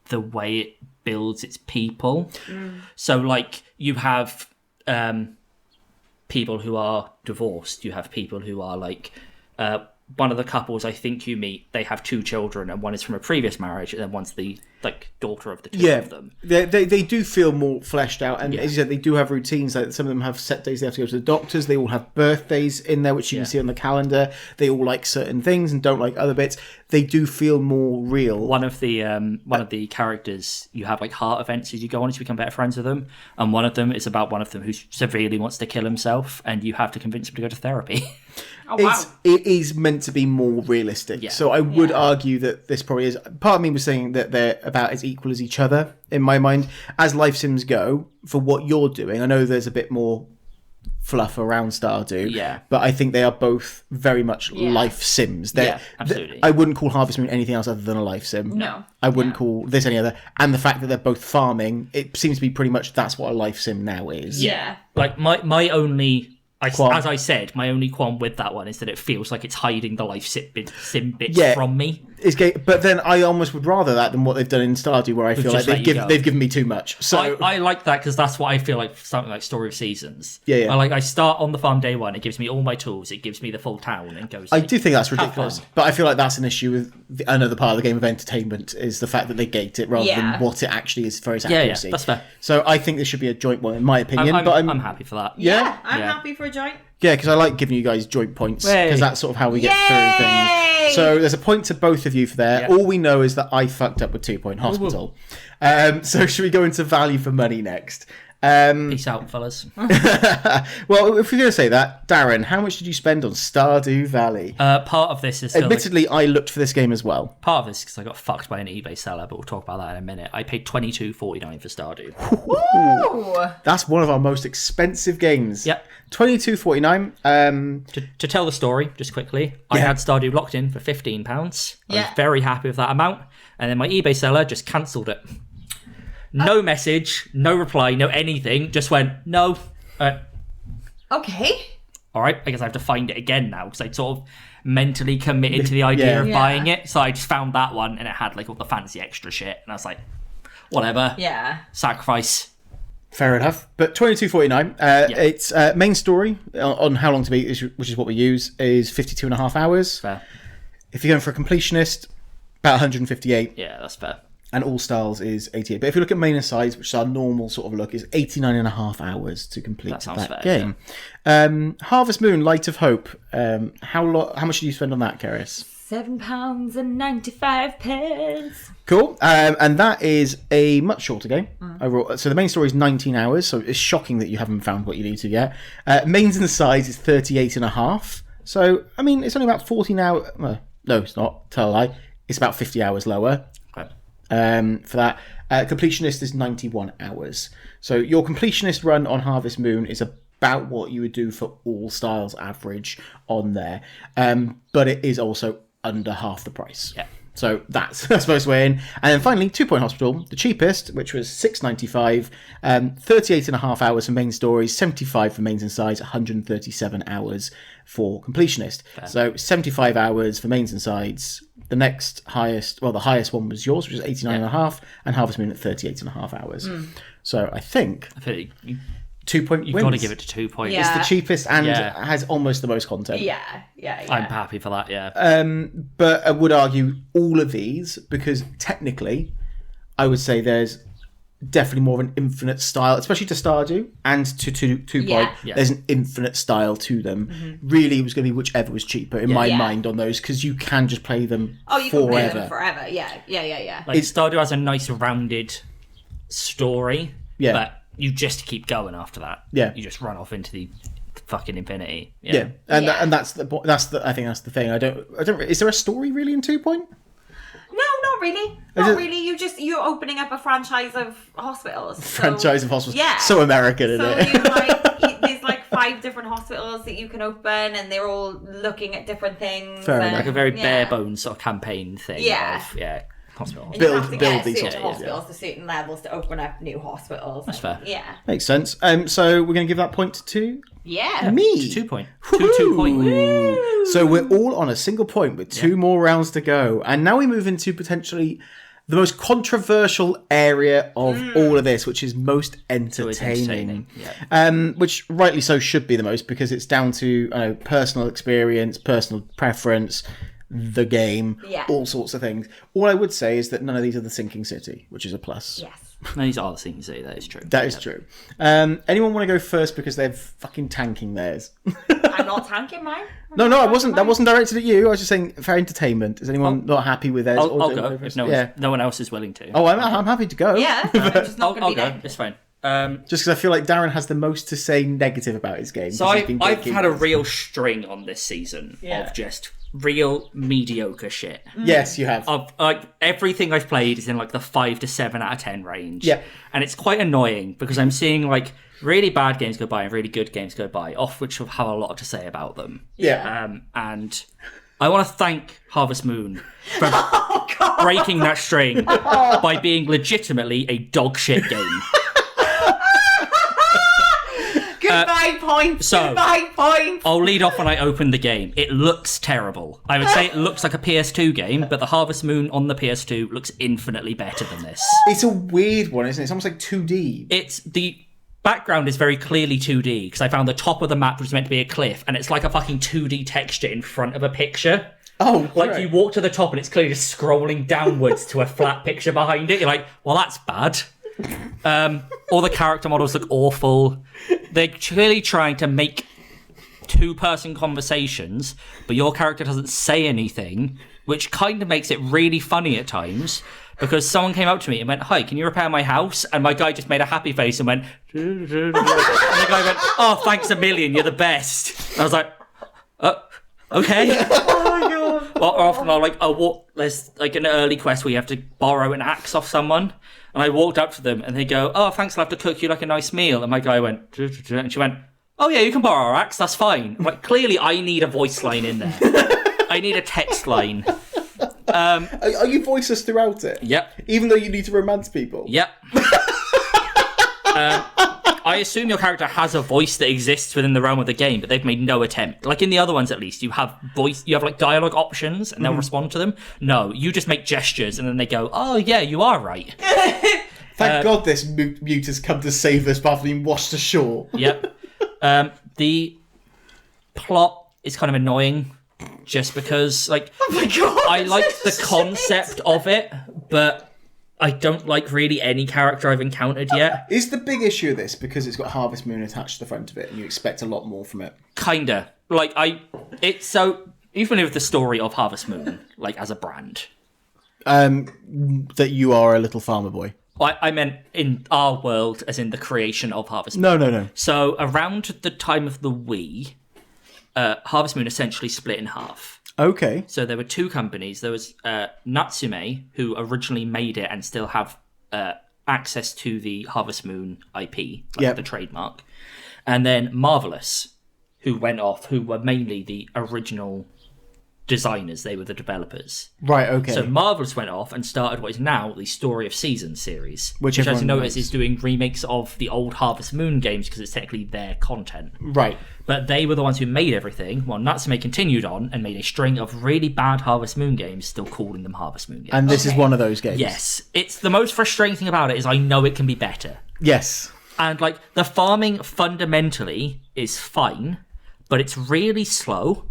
the way it builds its people. So, like, you have people who are divorced, you have people who are, like, one of the couples I think you meet, they have 2 children, and one is from a previous marriage, and then one's the daughter of the two of them. They do feel more fleshed out, and as you said, they do have routines. Like some of them have set days they have to go to the doctors. They all have birthdays in there, which you can see on the calendar. They all like certain things and don't like other bits. They do feel more real. One of the characters, you have like heart events as you go on to become better friends with them, and one of them is about one of them who severely wants to kill himself, and you have to convince him to go to therapy. Oh, wow. It is meant to be more realistic. So I would argue that this probably is. Part of me was saying that they're about as equal as each other in my mind. As life sims go, for what you're doing, I know there's a bit more fluff around Stardew, but I think they are both very much life sims. Absolutely. I wouldn't call Harvest Moon anything else other than a life sim. No. I wouldn't call this any other. And the fact that they're both farming, it seems to be pretty much that's what a life sim now is. Yeah. Like my only... Qualm. As I said, my only qualm with that one is that it feels like it's hiding the life sim bits from me. But then I almost would rather that than what they've done in Stardew, where I feel like they've given me too much. So I like that because that's what I feel like something like Story of Seasons. Yeah. I start on the farm day one. It gives me all my tools. It gives me the full town and goes. I do think that's ridiculous, but I feel like that's an issue with another part of the game of entertainment is the fact that they gate it rather than what it actually is for its accuracy. Yeah, that's fair. So I think this should be a joint one, in my opinion. I'm happy for that. Yeah, I'm happy for a joint. Yeah, because I like giving you guys joint points because that's sort of how we get through things. So there's a point to both of you for there. All we know is that I fucked up with 2 Point Hospital. So should we go into value for money next? Peace out, fellas. Well, if we're going to say that, Darren, how much did you spend on Stardew Valley? Part of this is still admittedly, I looked for this game as well. Part of this because I got fucked by an eBay seller, but we'll talk about that in a minute. I paid $22.49 for Stardew. Ooh. That's one of our most expensive games. Yep. $22.49. To tell the story, just quickly, I had Stardew locked in for £15. I was very happy with that amount, and then my eBay seller just cancelled it. No message, no reply, no anything. Just went, no. Okay. All right, I guess I have to find it again now because I'd sort of mentally committed to the idea of buying it. So I just found that one and it had like all the fancy extra shit. And I was like, whatever. Yeah. Sacrifice. Fair enough. But $22.49. Its main story on how long to beat, which is what we use, is 52.5 hours. Fair. If you're going for a completionist, about 158. Yeah, that's fair. And All Stars is 88. But if you look at main and sides, which is our normal sort of look, is 89.5 hours to complete that game. Yeah. Harvest Moon, Light of Hope. How much did you spend on that, Keris? £7.95. Cool. And that is a much shorter game. So the main story is 19 hours, so it's shocking that you haven't found what you need to yet. Mains and sides is 38.5. So, I mean, it's only about 14 hours. No, it's not. Tell a lie. It's about 50 hours lower. For that. Completionist is 91 hours. So your completionist run on Harvest Moon is about what you would do for All Styles average on there. But it is also under half the price. Yeah. So that's, I suppose, we're in. And then finally, 2 Point Hospital, the cheapest, which was $6.95, 38.5 hours for main stories, 75 for mains and sides, 137 hours for completionist. Fair. So 75 hours for mains and sides. The next highest, the highest one was yours, which is 89.5, and Harvest Moon at 38.5 hours. So I think 2 Point You've wins. got to give it to 2 Point. It's the cheapest and has almost the most content. Yeah. I'm happy for that, But I would argue all of these, because technically, I would say there's definitely more of an infinite style, especially to Stardew and to 2 Point. Yeah. There's an infinite style to them. Really, it was going to be whichever was cheaper in my mind on those, because you can just play them you forever. can play them forever. Yeah. Like Stardew has a nice rounded story, but you just keep going after that. Yeah. You just run off into the fucking infinity. And that's the I think that's the thing. I don't. Is there a story really in 2 Point? No, not really. Not really. You're opening up a franchise of hospitals. Franchise of hospitals. Yeah. So American, isn't it? There's like 5 different hospitals that you can open, and they're all looking at different things. Fair enough. Like a very bare bones sort of campaign thing. Yeah. Hospital. And Build you have to get these certain hospitals, hospitals to certain levels to open up new hospitals. That's fair. Yeah. Makes sense. So we're going to give that point to Yeah. me. 2 Point. Woo-hoo. 2 Point. So we're all on a single point with 2 more rounds to go. And now we move into potentially the most controversial area of all of this, which is most entertaining. entertaining, yeah. Which rightly so should be the most, because it's down to personal experience, personal preference, the game, all sorts of things. All I would say is that none of these are the sinking city, which is a plus. Yes. No, these are the things that that is true. That is true. Anyone want to go first because they're fucking tanking theirs? I'm not tanking mine. No, I wasn't. That wasn't directed at you. I was just saying for entertainment. Is anyone not happy with theirs? I'll go if no one else is willing to. Oh, I'm happy to go. Yeah, I'm just not I'll going to be go. there. It's fine. Just because I feel like Darren has the most to say negative about his game. So I've had a real string on this season of just real mediocre shit. Yes, you have. Of like everything I've played is in like the 5 to 7 out of 10 range. Yeah. And it's quite annoying because I'm seeing like really bad games go by and really good games go by, off which have a lot to say about them. Yeah. And I want to thank Harvest Moon for breaking that string by being legitimately a dog shit game. Goodbye points. Goodbye points. I'll lead off when I open the game. It looks terrible. I would say it looks like a PS2 game, but the Harvest Moon on the PS2 looks infinitely better than this. It's a weird one, isn't it? It's almost like 2D. It's the background is very clearly 2D because I found the top of the map was meant to be a cliff, and it's like a fucking 2D texture in front of a picture. Oh, Like right. you walk to the top and it's clearly just scrolling downwards to a flat picture behind it. You're like, well, that's bad. All the character models look awful. They're clearly trying to make two-person conversations, but your character doesn't say anything, which kind of makes it really funny at times. Because someone came up to me and went, "Hi, can you repair my house?" And my guy just made a happy face and went, and the guy went, "Oh, thanks a million, you're the best." And I was like, okay. Oh my god. Well, often I'll like, there's like an early quest where you have to borrow an axe off someone. And I walked up to them and they go, "Oh, thanks, I'll have to cook you like a nice meal." And my guy went, and she went, "Oh yeah, you can borrow our axe, that's fine." I'm like, clearly I need a voice line in there. I need a text line. Are you voiceless throughout it? Yep. Even though you need to romance people? Yep. I assume your character has a voice that exists within the realm of the game, but they've made no attempt. Like in the other ones, at least, you have like dialogue options, and they'll respond to them. No, you just make gestures, and then they go, "Oh yeah, you are right." Thank God this mute has come to save us after being washed ashore. Yep. The plot is kind of annoying, just because, like, Oh my god. I like the concept of it, but I don't like really any character I've encountered yet. Is the big issue of this because it's got Harvest Moon attached to the front of it and you expect a lot more from it? Kinda. Like, it's so... Even with the story of Harvest Moon, like, as a brand. That you are a little farmer boy. I meant in our world, as in the creation of Harvest Moon. No. So, around the time of the Wii, Harvest Moon essentially split in half. Okay. So there were two companies. There was Natsume, who originally made it and still have access to the Harvest Moon IP, like the trademark. And then Marvelous, who went off, who were mainly the original designers. They were the developers. Right, okay. So Marvelous went off and started what is now the Story of Seasons series. Which as you everyone notice knows. is doing remakes of the old Harvest Moon games because it's technically their content. Right. But they were the ones who made everything, while Natsume continued on and made a string of really bad Harvest Moon games, still calling them Harvest Moon games. And this is one of those games. Yes. It's the most frustrating thing about it is I know it can be better. Yes. And, like, the farming fundamentally is fine, but it's really slow.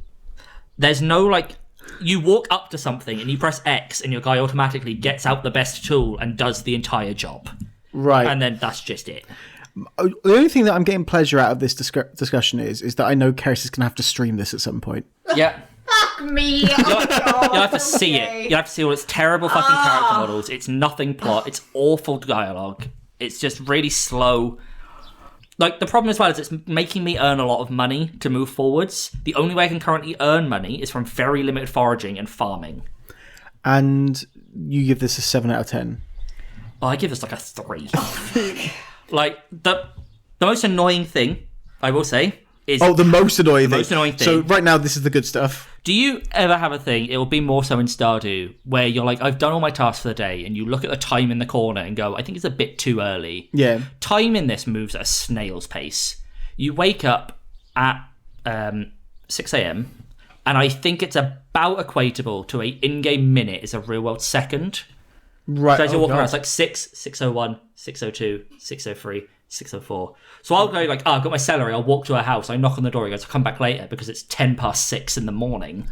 There's no, like... You walk up to something and you press X and your guy automatically gets out the best tool and does the entire job. Right. And then that's just it. The only thing that I'm getting pleasure out of this discussion is that I know Keris is going to have to stream this at some point. Yeah. Fuck me. You'll have to see it. You'll have to see all its terrible fucking character models. It's nothing plot. It's awful dialogue. It's just really slow. Like, the problem as well is it's making me earn a lot of money to move forwards. The only way I can currently earn money is from very limited foraging and farming. And you give this a 7 out of 10. Oh, I give this like a 3. Like, the most annoying thing, I will say, is... Oh, the most annoying thing. most annoying thing. So right now, this is the good stuff. Do you ever have a thing, it will be more so in Stardew, where you're like, I've done all my tasks for the day, and you look at the time in the corner and go, I think it's a bit too early. Yeah. Time in this moves at a snail's pace. You wake up at 6 a.m, and I think it's about equatable to a in-game minute is a real-world second. Right. So as you're walking around, it's like 6, 601, 602, 603, 604. So I'll go like, I've got my celery, I'll walk to a house, I knock on the door, he goes, I'll come back later because it's 6:10 in the morning.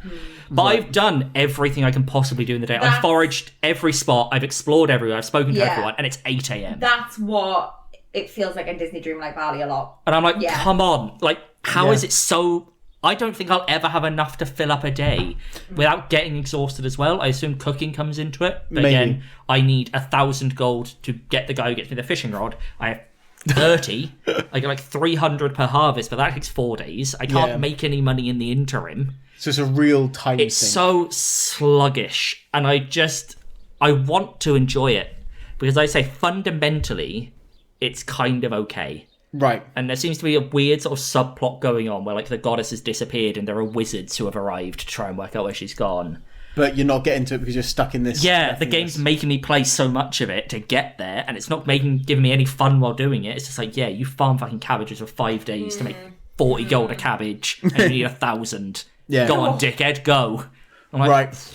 But I've done everything I can possibly do in the day. I've foraged every spot, I've explored everywhere, I've spoken to everyone, and it's 8 a.m. That's what it feels like in Disney Dreamlight Valley a lot. And I'm like, come on, like, how is it so... I don't think I'll ever have enough to fill up a day without getting exhausted as well. I assume cooking comes into it. But again, I need 1,000 gold to get the guy who gets me the fishing rod. I have 30. I get like 300 per harvest, but that takes 4 days. I can't make any money in the interim. So it's a real time It's thing. so sluggish. And I want to enjoy it. Because I say fundamentally, it's kind of okay. Right. And there seems to be a weird sort of subplot going on where, like, the goddess has disappeared and there are wizards who have arrived to try and work out where she's gone. But you're not getting to it because you're stuck in this... Yeah, the game's making me play so much of it to get there, and it's not giving me any fun while doing it. It's just like, you farm fucking cabbages for 5 days to make 40 gold a cabbage, and you need 1,000. Yeah. Go on, dickhead, go. I'm like, Right.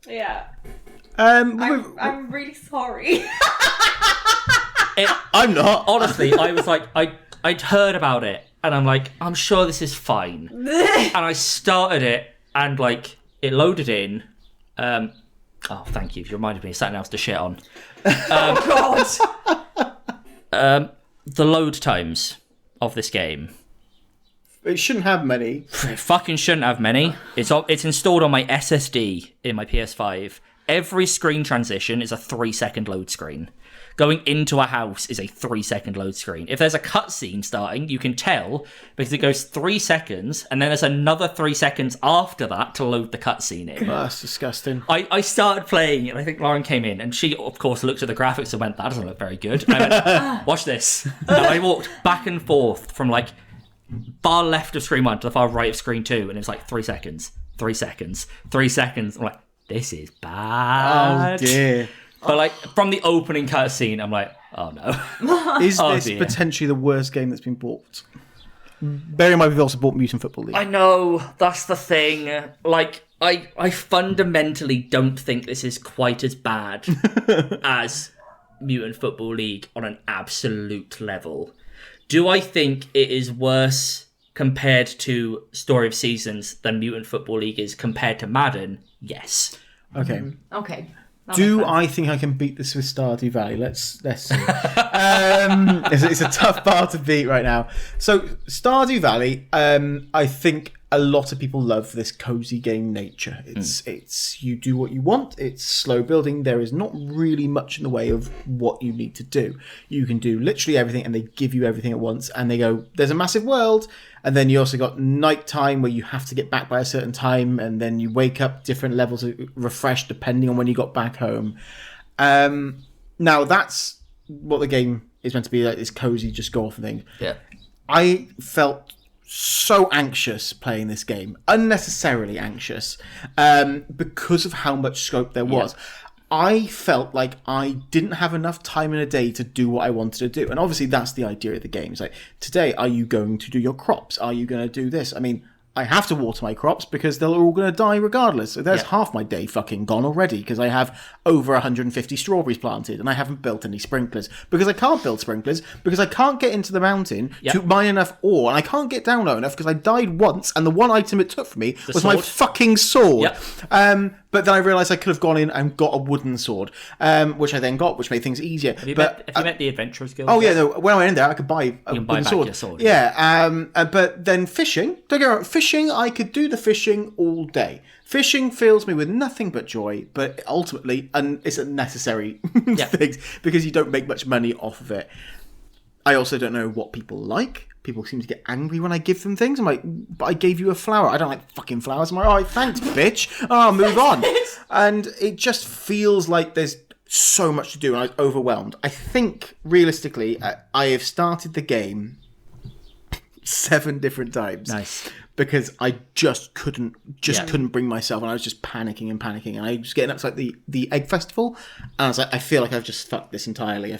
Yeah. I'm really sorry. I'm not. Honestly, I was like, I'd heard about it, and I'm like, I'm sure this is fine. And I started it, and like, it loaded in. Oh, thank you. You reminded me of something else to shit on. Oh, God. The load times of this game. It shouldn't have many. It fucking shouldn't have many. It's installed on my SSD in my PS5. Every screen transition is a 3-second load screen. Going into a house is a 3-second load screen. If there's a cutscene starting, you can tell because it goes 3 seconds, and then there's another 3 seconds after that to load the cutscene in. Oh, that's disgusting. I started playing it, and I think Lauren came in, and she, of course, looked at the graphics and went, that doesn't look very good. And I went, watch this. And I walked back and forth from, like, far left of screen 1 to the far right of screen 2, and it was like 3 seconds, 3 seconds, 3 seconds. I'm like, this is bad. Oh, dear. But, like, from the opening cutscene, I'm like, oh, no. Is Oh, this dear. potentially the worst game that's been bought? Bear in mind, we've also bought Mutant Football League. I know, that's the thing. Like, I fundamentally don't think this is quite as bad as Mutant Football League on an absolute level. Do I think it is worse compared to Story of Seasons than Mutant Football League is compared to Madden? Yes. Okay. Okay. Do I think I can beat this with Stardew Valley? Let's see. It's a tough bar to beat right now. So Stardew Valley, I think a lot of people love this cozy game nature. It's you do what you want. It's slow building. There is not really much in the way of what you need to do. You can do literally everything, and they give you everything at once. And they go, "There's a massive world." And then you also got nighttime where you have to get back by a certain time, and then you wake up different levels of refreshed depending on when you got back home. Now that's what the game is meant to be, like this cozy, just go off thing. Yeah. I felt so anxious playing this game, unnecessarily anxious, because of how much scope there was. I felt like I didn't have enough time in a day to do what I wanted to do. And obviously that's the idea of the game. It's like, today, are you going to do your crops? Are you going to do this? I mean, I have to water my crops because they're all going to die regardless. So there's half my day fucking gone already because I have over 150 strawberries planted and I haven't built any sprinklers because I can't build sprinklers because I can't get into the mountain to mine enough ore, and I can't get down low enough because I died once and the one item it took from me was my fucking sword. But then I realised I could have gone in and got a wooden sword, which I then got, which made things easier. Have you met the Adventurers Guild? Oh, yeah, no, when I went in there, I could buy a wooden back sword. your sword. Yeah, but then fishing, don't get me wrong, fishing, I could do the fishing all day. Fishing fills me with nothing but joy, but ultimately, and it's a necessary thing, because you don't make much money off of it. I also don't know what people like. People seem to get angry when I give them things. I'm like, but I gave you a flower. I don't like fucking flowers. I'm like, all right, thanks, bitch. Oh, move on. And it just feels like there's so much to do, and I was overwhelmed. I think, realistically, I have started the game 7 different times. Nice. Because I just couldn't bring myself, and I was just panicking, and I was getting up to like the Egg Festival, and I was like, I feel like I've just fucked this entirely.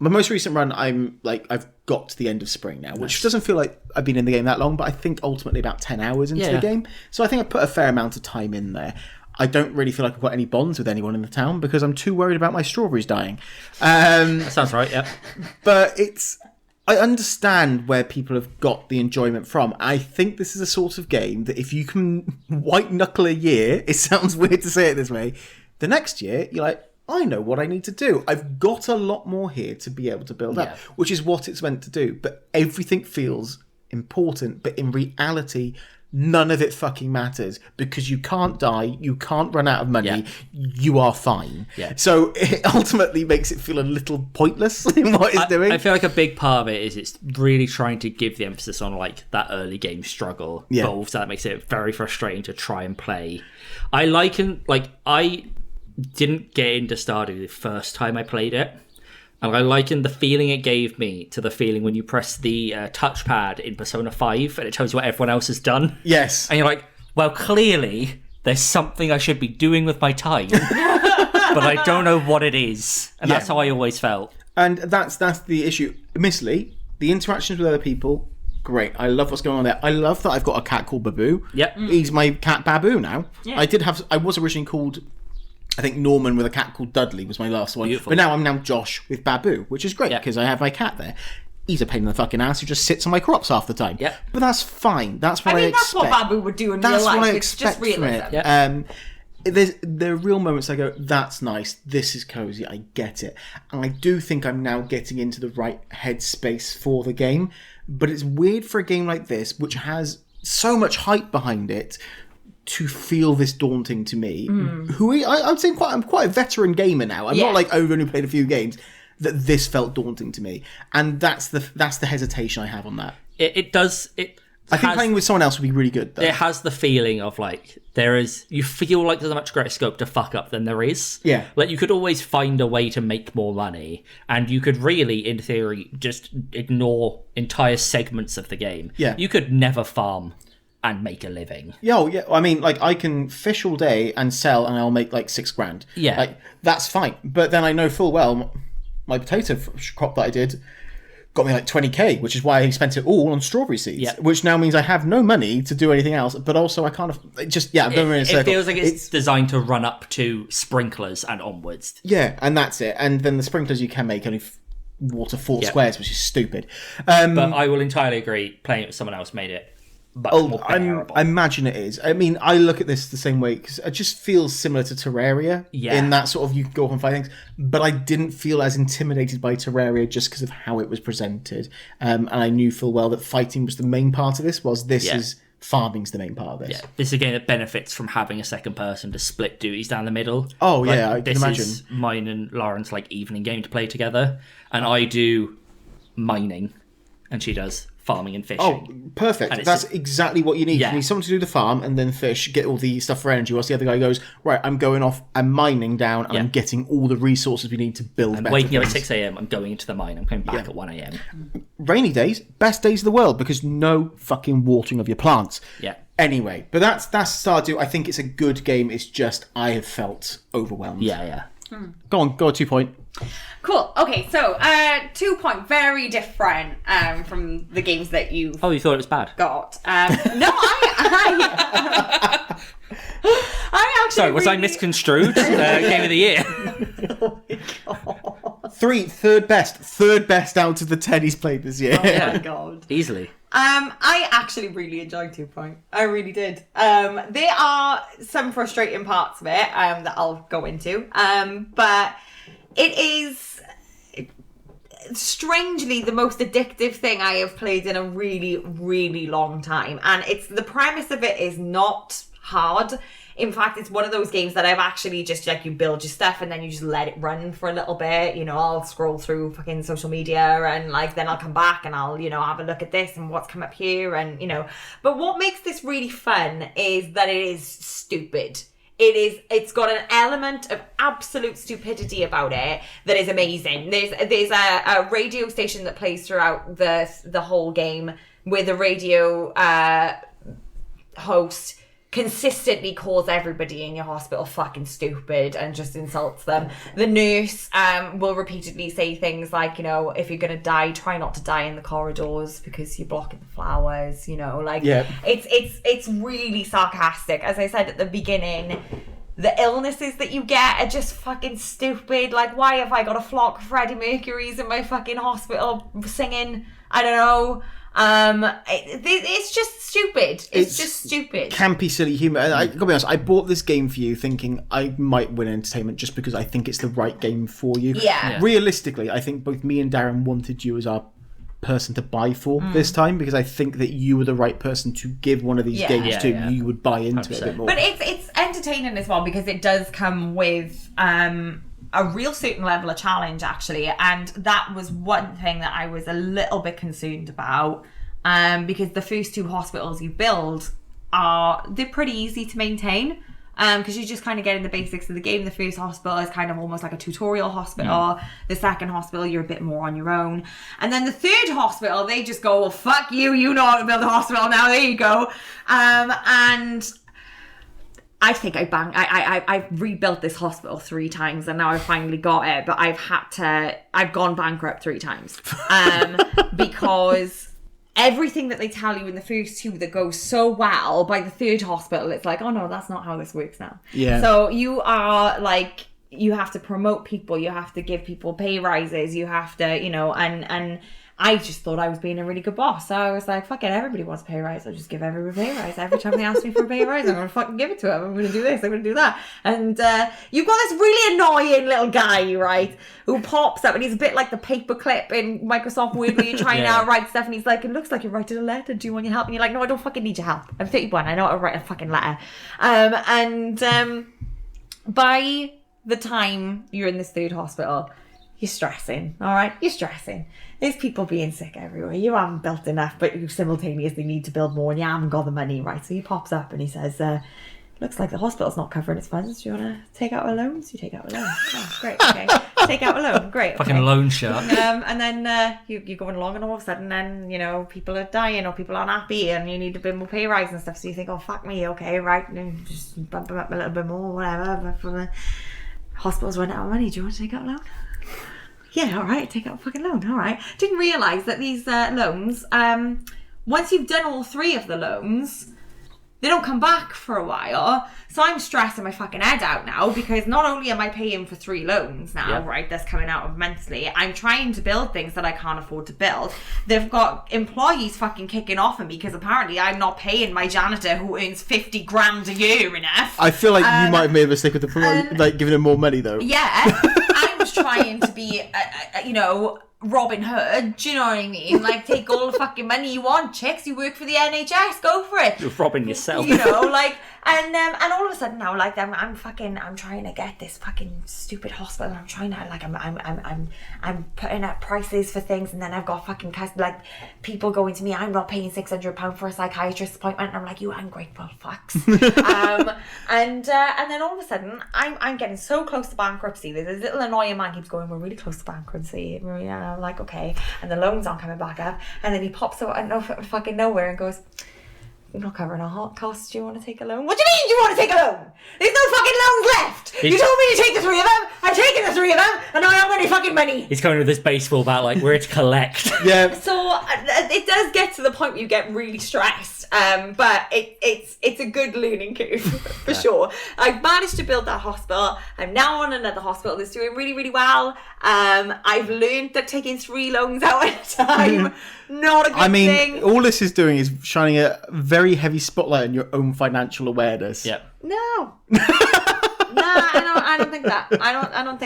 My most recent run, I've got to the end of spring now, which doesn't feel like I've been in the game that long, but I think ultimately about 10 hours into the game. So I think I put a fair amount of time in there. I don't really feel like I've got any bonds with anyone in the town because I'm too worried about my strawberries dying. That sounds right, yeah. But I understand where people have got the enjoyment from. I think this is a sort of game that if you can white knuckle a year, it sounds weird to say it this way, the next year you're like, I know what I need to do. I've got a lot more here to be able to build up, which is what it's meant to do. But everything feels important, but in reality, none of it fucking matters because you can't die, you can't run out of money, you are fine. Yeah. So it ultimately makes it feel a little pointless in what it's doing. I feel like a big part of it is it's really trying to give the emphasis on like that early game struggle. Yeah. But also that makes it very frustrating to try and play. I didn't get into Stardew the first time I played it. And I likened the feeling it gave me to the feeling when you press the touchpad in Persona 5 and it tells you what everyone else has done. Yes. And you're like, well, clearly there's something I should be doing with my time, but I don't know what it is. And that's how I always felt. And that's the issue. Admittedly, the interactions with other people, great. I love what's going on there. I love that I've got a cat called Babu. Yep. He's my cat Babu now. Yeah. I was originally called, I think, Norman with a cat called Dudley was my last one. Beautiful. But now I'm Josh with Babu, which is great because I have my cat there. He's a pain in the fucking ass who just sits on my crops half the time. Yep. But that's fine. That's what I expect. That's what Babu would do in real life. That's what I It's just expect from realism. it. There are real moments I go, that's nice, this is cozy, I get it. And I do think I'm now getting into the right headspace for the game. But it's weird for a game like this, which has so much hype behind it, to feel this daunting to me. I would say I'm quite a veteran gamer now. I'm not like I've only played a few games. That this felt daunting to me, and that's the hesitation I have on that. It does. I think playing with someone else would be really good, though. It has the feeling of like you feel like there's a much greater scope to fuck up than there is. Yeah. Like you could always find a way to make more money, and you could really, in theory, just ignore entire segments of the game. Yeah. You could never farm and make a living. Yeah. I mean, like, I can fish all day and sell, and I'll make like $6,000. Yeah. Like, that's fine. But then I know full well my potato crop that I did got me like 20k, which is why I spent it all on strawberry seeds. Yeah. Which now means I have no money to do anything else. But also, I kind of I'm going in a circle. It feels like it's designed to run up to sprinklers and onwards. Yeah, and that's it. And then the sprinklers you can make only water 4 squares, which is stupid. But I will entirely agree. Playing it with someone else made it much more bearable. I imagine it is. I mean, I look at this the same way because it just feels similar to Terraria in that sort of you can go off and fight things. But I didn't feel as intimidated by Terraria just because of how it was presented. And I knew full well that fighting was the main part of this. Farming's the main part of this. Yeah, this is a game that benefits from having a second person to split duties down the middle. Oh, yeah, I can imagine. This is mine and Lauren's like evening game to play together, and I do mining, and she does farming and fishing. Oh, perfect. That's exactly what you need. Yeah. You need someone to do the farm and then fish, get all the stuff for energy, whilst the other guy goes, right, I'm going off, I'm mining down, and I'm getting all the resources we need to build better waking up at things. 6 a.m, I'm going into the mine, I'm coming back at 1 a.m. Rainy days, best days of the world, because no fucking watering of your plants. Yeah. Anyway, but that's Stardew. I think it's a good game. It's just I have felt overwhelmed. Yeah. Go on, 2 point. Cool. Okay, so 2 point, very different from the games that you've Oh, you thought it was bad? got. No, I actually. Sorry, was I misconstrued? Game of the year. Oh my god. 3, third best out of the 10 he's played this year. Oh my god. Easily. I actually really enjoyed 2 point. I really did. There are some frustrating parts of it that I'll go into. But it is strangely the most addictive thing I have played in a really, really long time. And the premise of it is not hard. In fact, it's one of those games that I've actually just like you build your stuff and then you just let it run for a little bit. You know, I'll scroll through fucking social media and like then I'll come back and I'll, have a look at this and what's come up here and, But what makes this really fun is that it is stupid. It's got an element of absolute stupidity about it that is amazing. There's a radio station that plays throughout the whole game with a radio host consistently calls everybody in your hospital fucking stupid and just insults them. The nurse will repeatedly say things like, if you're gonna die, try not to die in the corridors because you're blocking the flowers, Yeah. It's really sarcastic. As I said at the beginning, The illnesses that you get are just fucking stupid. Like, why have I got a flock of Freddie Mercury's in my fucking hospital singing? I don't know. It's just stupid. It's just stupid. Campy, silly humour. And I gotta be honest, I bought this game for you thinking I might win entertainment just because I think it's the right game for you. Yeah. Realistically, I think both me and Darren wanted you as our person to buy for this time, because I think that you were the right person to give one of these games to. You would buy into it a bit more. But it's entertaining as well, because it does come with a real certain level of challenge, actually, and that was one thing that I was a little bit concerned about, because the first 2 hospitals you build they're pretty easy to maintain. Because you just kind of get in the basics of the game. The first hospital is kind of almost like a tutorial hospital. The second hospital, you're a bit more on your own. And then the third hospital, they just go, well, fuck you, you know how to build a hospital now, there you go. And I think I've rebuilt this hospital 3 times, and now I've finally got it, but I've gone bankrupt 3 times. Because everything that they tell you in the first 2 that goes so well, by the third hospital, it's like, oh no, that's not how this works now. Yeah. So you are like, you have to promote people, you have to give people pay rises, you have to, and I just thought I was being a really good boss. So I was like, fuck it, everybody wants a pay rise. I'll just give everybody a pay rise. Every time they ask me for a pay rise, I'm going to fucking give it to them. I'm going to do this, I'm going to do that. And you've got this really annoying little guy, right, who pops up, and he's a bit like the paperclip in Microsoft Word where you're trying to write stuff, and he's like, it looks like you're writing a letter. Do you want your help? And you're like, no, I don't fucking need your help. I'm 31. I know how to write a fucking letter. By the time you're in this third hospital, you're stressing, all right? You're stressing. There's people being sick everywhere. You haven't built enough, but you simultaneously need to build more, and you haven't got the money, right? So he pops up and he says, looks like the hospital's not covering its funds. Do you want to take out a loan? So you take out a loan. Oh, great, okay. Take out a loan, great. Okay. Fucking loan shark. And then you're going along, and all of a sudden then, people are dying or people aren't happy, and you need a bit more pay rise and stuff. So you think, oh, fuck me, okay, right, and just bump them up a little bit more, whatever. But from the hospital's running out of money. Do you want to take out a loan? Yeah, all right, take out a fucking loan, all right. Didn't realise that these loans, once you've done all 3 of the loans, they don't come back for a while. So I'm stressing my fucking head out now, because not only am I paying for 3 loans now, right, that's coming out of monthly, I'm trying to build things that I can't afford to build. They've got employees fucking kicking off on me because apparently I'm not paying my janitor, who earns 50 grand a year, enough. I feel like you might have made a mistake with the giving him more money, though. Yeah, I was trying to be, Robin Hood, do you know what I mean? Like, take all the fucking money you want, chicks. You work for the NHS, go for it. You're robbing yourself. And all of a sudden now, like, I'm trying to get this fucking stupid hospital. I'm trying to, like, I'm putting up prices for things, and then I've got fucking people going to me, I'm not paying £600 for a psychiatrist appointment, and I'm like, you ungrateful fucks. And then all of a sudden, I'm getting so close to bankruptcy. There's this little annoying man keeps going, we're really close to bankruptcy. And I'm like, okay. And the loans aren't coming back up. And then he pops out of fucking nowhere and goes, I'm not covering our hot costs. Do you want to take a loan? What do you mean, do you want to take a loan? There's no fucking loans left. You told me to take the 3 of them. I've taken the 3 of them, and now I don't have any fucking money. He's coming with this baseball bat, like, we're to collect. Yeah. So it does get to the point where you get really stressed. But it's a good learning curve for sure. I've managed to build that hospital. I'm now on another hospital that's doing really, really well. I've learned that taking 3 loans out at a time, not a good thing. All this is doing is shining a very heavy spotlight on your own financial awareness. Yep. No. I don't think that. I don't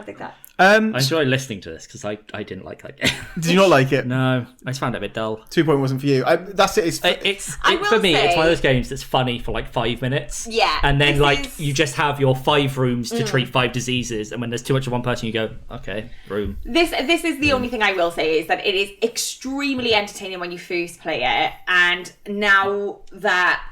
think that. I enjoy listening to this because I didn't like that game. Did you not like it? No, I just found it a bit dull. 2 Point wasn't for you. That's it. For me, it's one of those games that's funny for like 5 minutes. Yeah. And then you just have your 5 rooms to treat 5 diseases, and when there's too much of one person, you go, okay, room. This is the only thing I will say, is that it is extremely entertaining when you first play it, and now that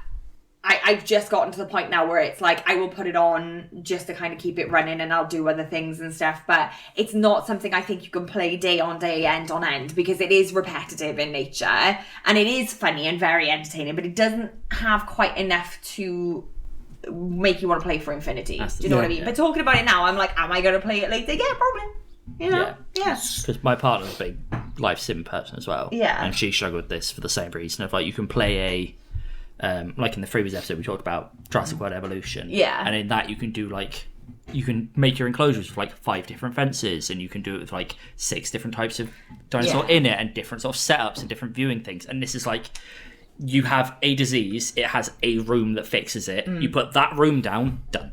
I've just gotten to the point now where it's like I will put it on just to kind of keep it running, and I'll do other things and stuff, but it's not something I think you can play day on day, end on end, because it is repetitive in nature, and it is funny and very entertaining, but it doesn't have quite enough to make you want to play for infinity. Do you know what I mean? But talking about it now, I'm like, am I going to play it later? Yeah, probably. Yeah. Because my partner's a big life sim person as well. Yeah. And she struggled with this for the same reason of like, you can play like in the previous episode, we talked about Jurassic World Evolution. Yeah. And in that, you can do like, you can make your enclosures with like 5 different fences, and you can do it with like 6 different types of dinosaur in it, and different sort of setups and different viewing things. And this is like, you have a disease, it has a room that fixes it. You put that room down, done.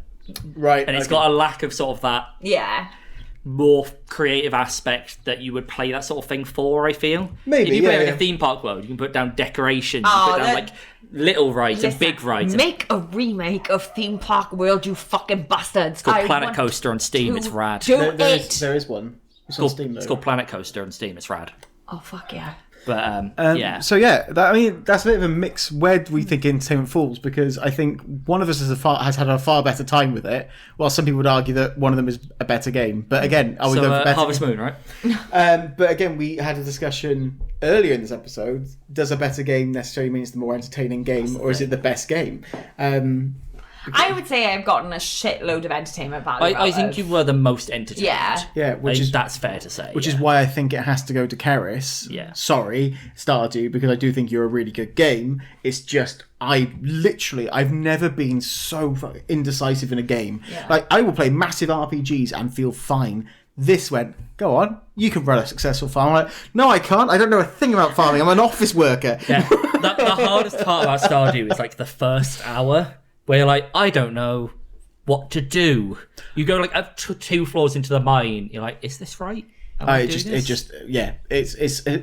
Right. And it's got a lack of sort of that more creative aspect that you would play that sort of thing for, I feel. Maybe, if you play yeah, like a theme park world, you can put down decorations, you put down like little rides and big rides. Make a remake of Theme Park World, you fucking bastards. It's called Planet Coaster on Steam, it's rad. There is one. It's on Steam, though. It's called Planet Coaster on Steam, it's rad. Oh, fuck yeah. But, yeah. So, yeah, that's a bit of a mix. Where do we think Entertainment falls? Because I think one of us has had a far better time with it, while some people would argue that one of them is a better game. But again, are we going for better? Harvest Moon, right? But again, we had a discussion earlier in this episode. Does a better game necessarily mean it's the more entertaining game, or is it the best game? I would say I've gotten a shitload of entertainment value. I think you were the most entertained. Yeah. That's fair to say. Which is why I think it has to go to Keris. Yeah. Sorry, Stardew, because I do think you're a really good game. It's just, I've never been so indecisive in a game. Yeah. Like, I will play massive RPGs and feel fine. This went, go on, you can run a successful farm. I'm like, no, I can't. I don't know a thing about farming. I'm an office worker. Yeah. The hardest part about Stardew is like the first hour, where you're like, I don't know what to do. You go like up to 2 floors into the mine. You're like, is this right? It's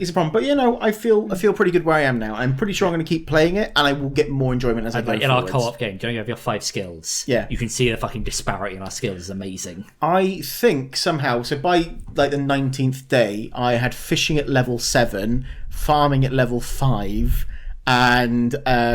a problem. But I feel pretty good where I am now. I'm pretty sure I'm going to keep playing it, and I will get more enjoyment as I go. In our co-op game, don't you have your 5 skills? Yeah, you can see the fucking disparity in our skills is amazing. I think somehow, so by like the 19th day, I had fishing at level 7, farming at level 5. And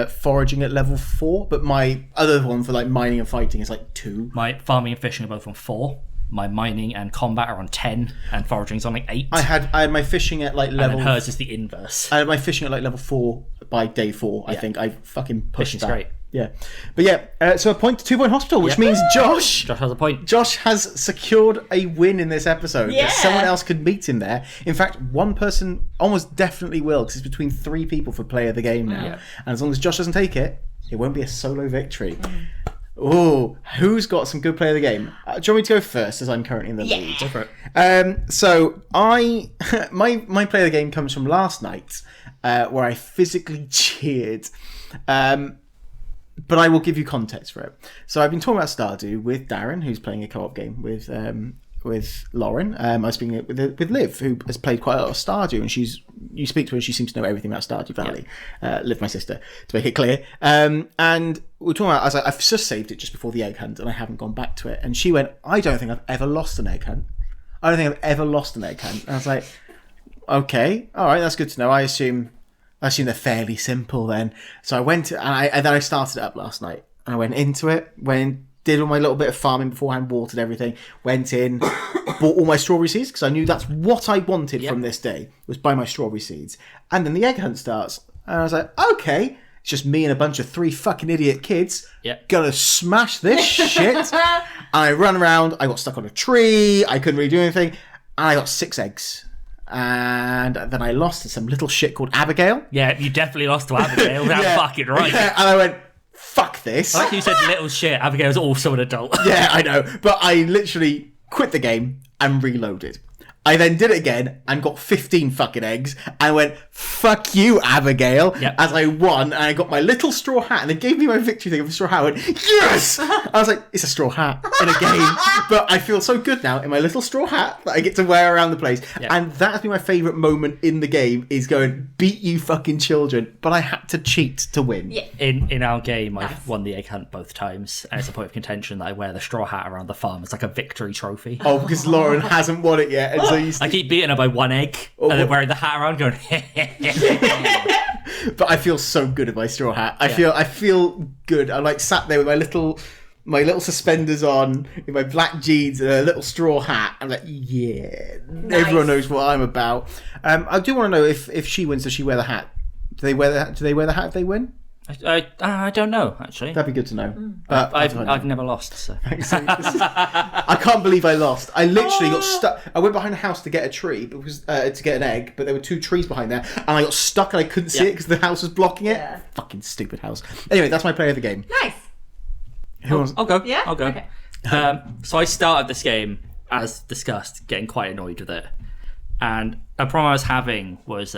foraging at level 4, but my other one for like mining and fighting is like 2. My farming and fishing are both on 4. My mining and combat are on 10, and foraging's on like 8. I had my fishing at like level. And hers is the inverse. I had my fishing at like level 4 by day 4. I think I fucking pushed Fishing's that. great. Yeah, but yeah. So a point to 2 point hospital, which means Josh has a point. Josh has secured a win in this episode. Yeah. Someone else could meet him there. In fact, one person almost definitely will, because it's between 3 people for play of the game now. Yeah. And as long as Josh doesn't take it, it won't be a solo victory. Oh, who's got some good play of the game? Do you want me to go first, as I'm currently in the lead? Go for it. So my play of the game comes from last night, where I physically cheered. But I will give you context for it. So I've been talking about Stardew with Darren, who's playing a co-op game with Lauren. I was speaking with Liv, who has played quite a lot of Stardew, and you speak to her, and she seems to know everything about Stardew Valley. Liv, my sister, to make it clear. And we were talking about, I was like, I've just saved it just before the egg hunt, and I haven't gone back to it. And she went, I don't think I've ever lost an egg hunt. And I was like, okay, all right, that's good to know. I assume they're fairly simple then. So I went and then I started it up last night. And I went into it, did all my little bit of farming beforehand, watered everything, went in, bought all my strawberry seeds, because I knew that's what I wanted from this day, was buy my strawberry seeds. And then the egg hunt starts. And I was like, okay, it's just me and a bunch of 3 fucking idiot kids. Gonna smash this shit. And I run around, I got stuck on a tree, I couldn't really do anything, and I got 6 eggs. And then I lost to some little shit called Abigail. Yeah, you definitely lost to Abigail. That's fucking right. Yeah, and I went, fuck this. Like you said, little shit. Abigail's also an adult. Yeah, I know. But I literally quit the game and reloaded. I then did it again and got 15 fucking eggs. I went, fuck you, Abigail, as I won. And I got my little straw hat. And they gave me my victory thing of a straw hat. I went, yes! I was like, it's a straw hat in a game. But I feel so good now in my little straw hat that I get to wear around the place. And that's been my favourite moment in the game, is going, beat you fucking children. But I had to cheat to win. Yeah. In our game, I've won the egg hunt both times. And it's a point of contention that I wear the straw hat around the farm. It's like a victory trophy. Oh, because Lauren hasn't won it yet. And so I keep beating her by 1 egg, and then wearing the hat around going, But I feel so good in my straw hat. I feel good. I'm like sat there with my little suspenders on, with my black jeans and a little straw hat. I'm like, yeah, nice. Everyone knows what I'm about. I do want to know if she wins, does she wear the hat? Do they wear the hat if they win? I don't know, actually. That'd be good to know. I've never lost, so. I can't believe I lost. I literally got stuck. I went behind the house to get a tree because to get an egg, but there were 2 trees behind there, and I got stuck and I couldn't see it because the house was blocking it. Yeah. Fucking stupid house. Anyway, that's my play of the game. Nice. Who wants? I'll go. Yeah? I'll go. Okay. So I started this game, as discussed, getting quite annoyed with it. And a problem I was having was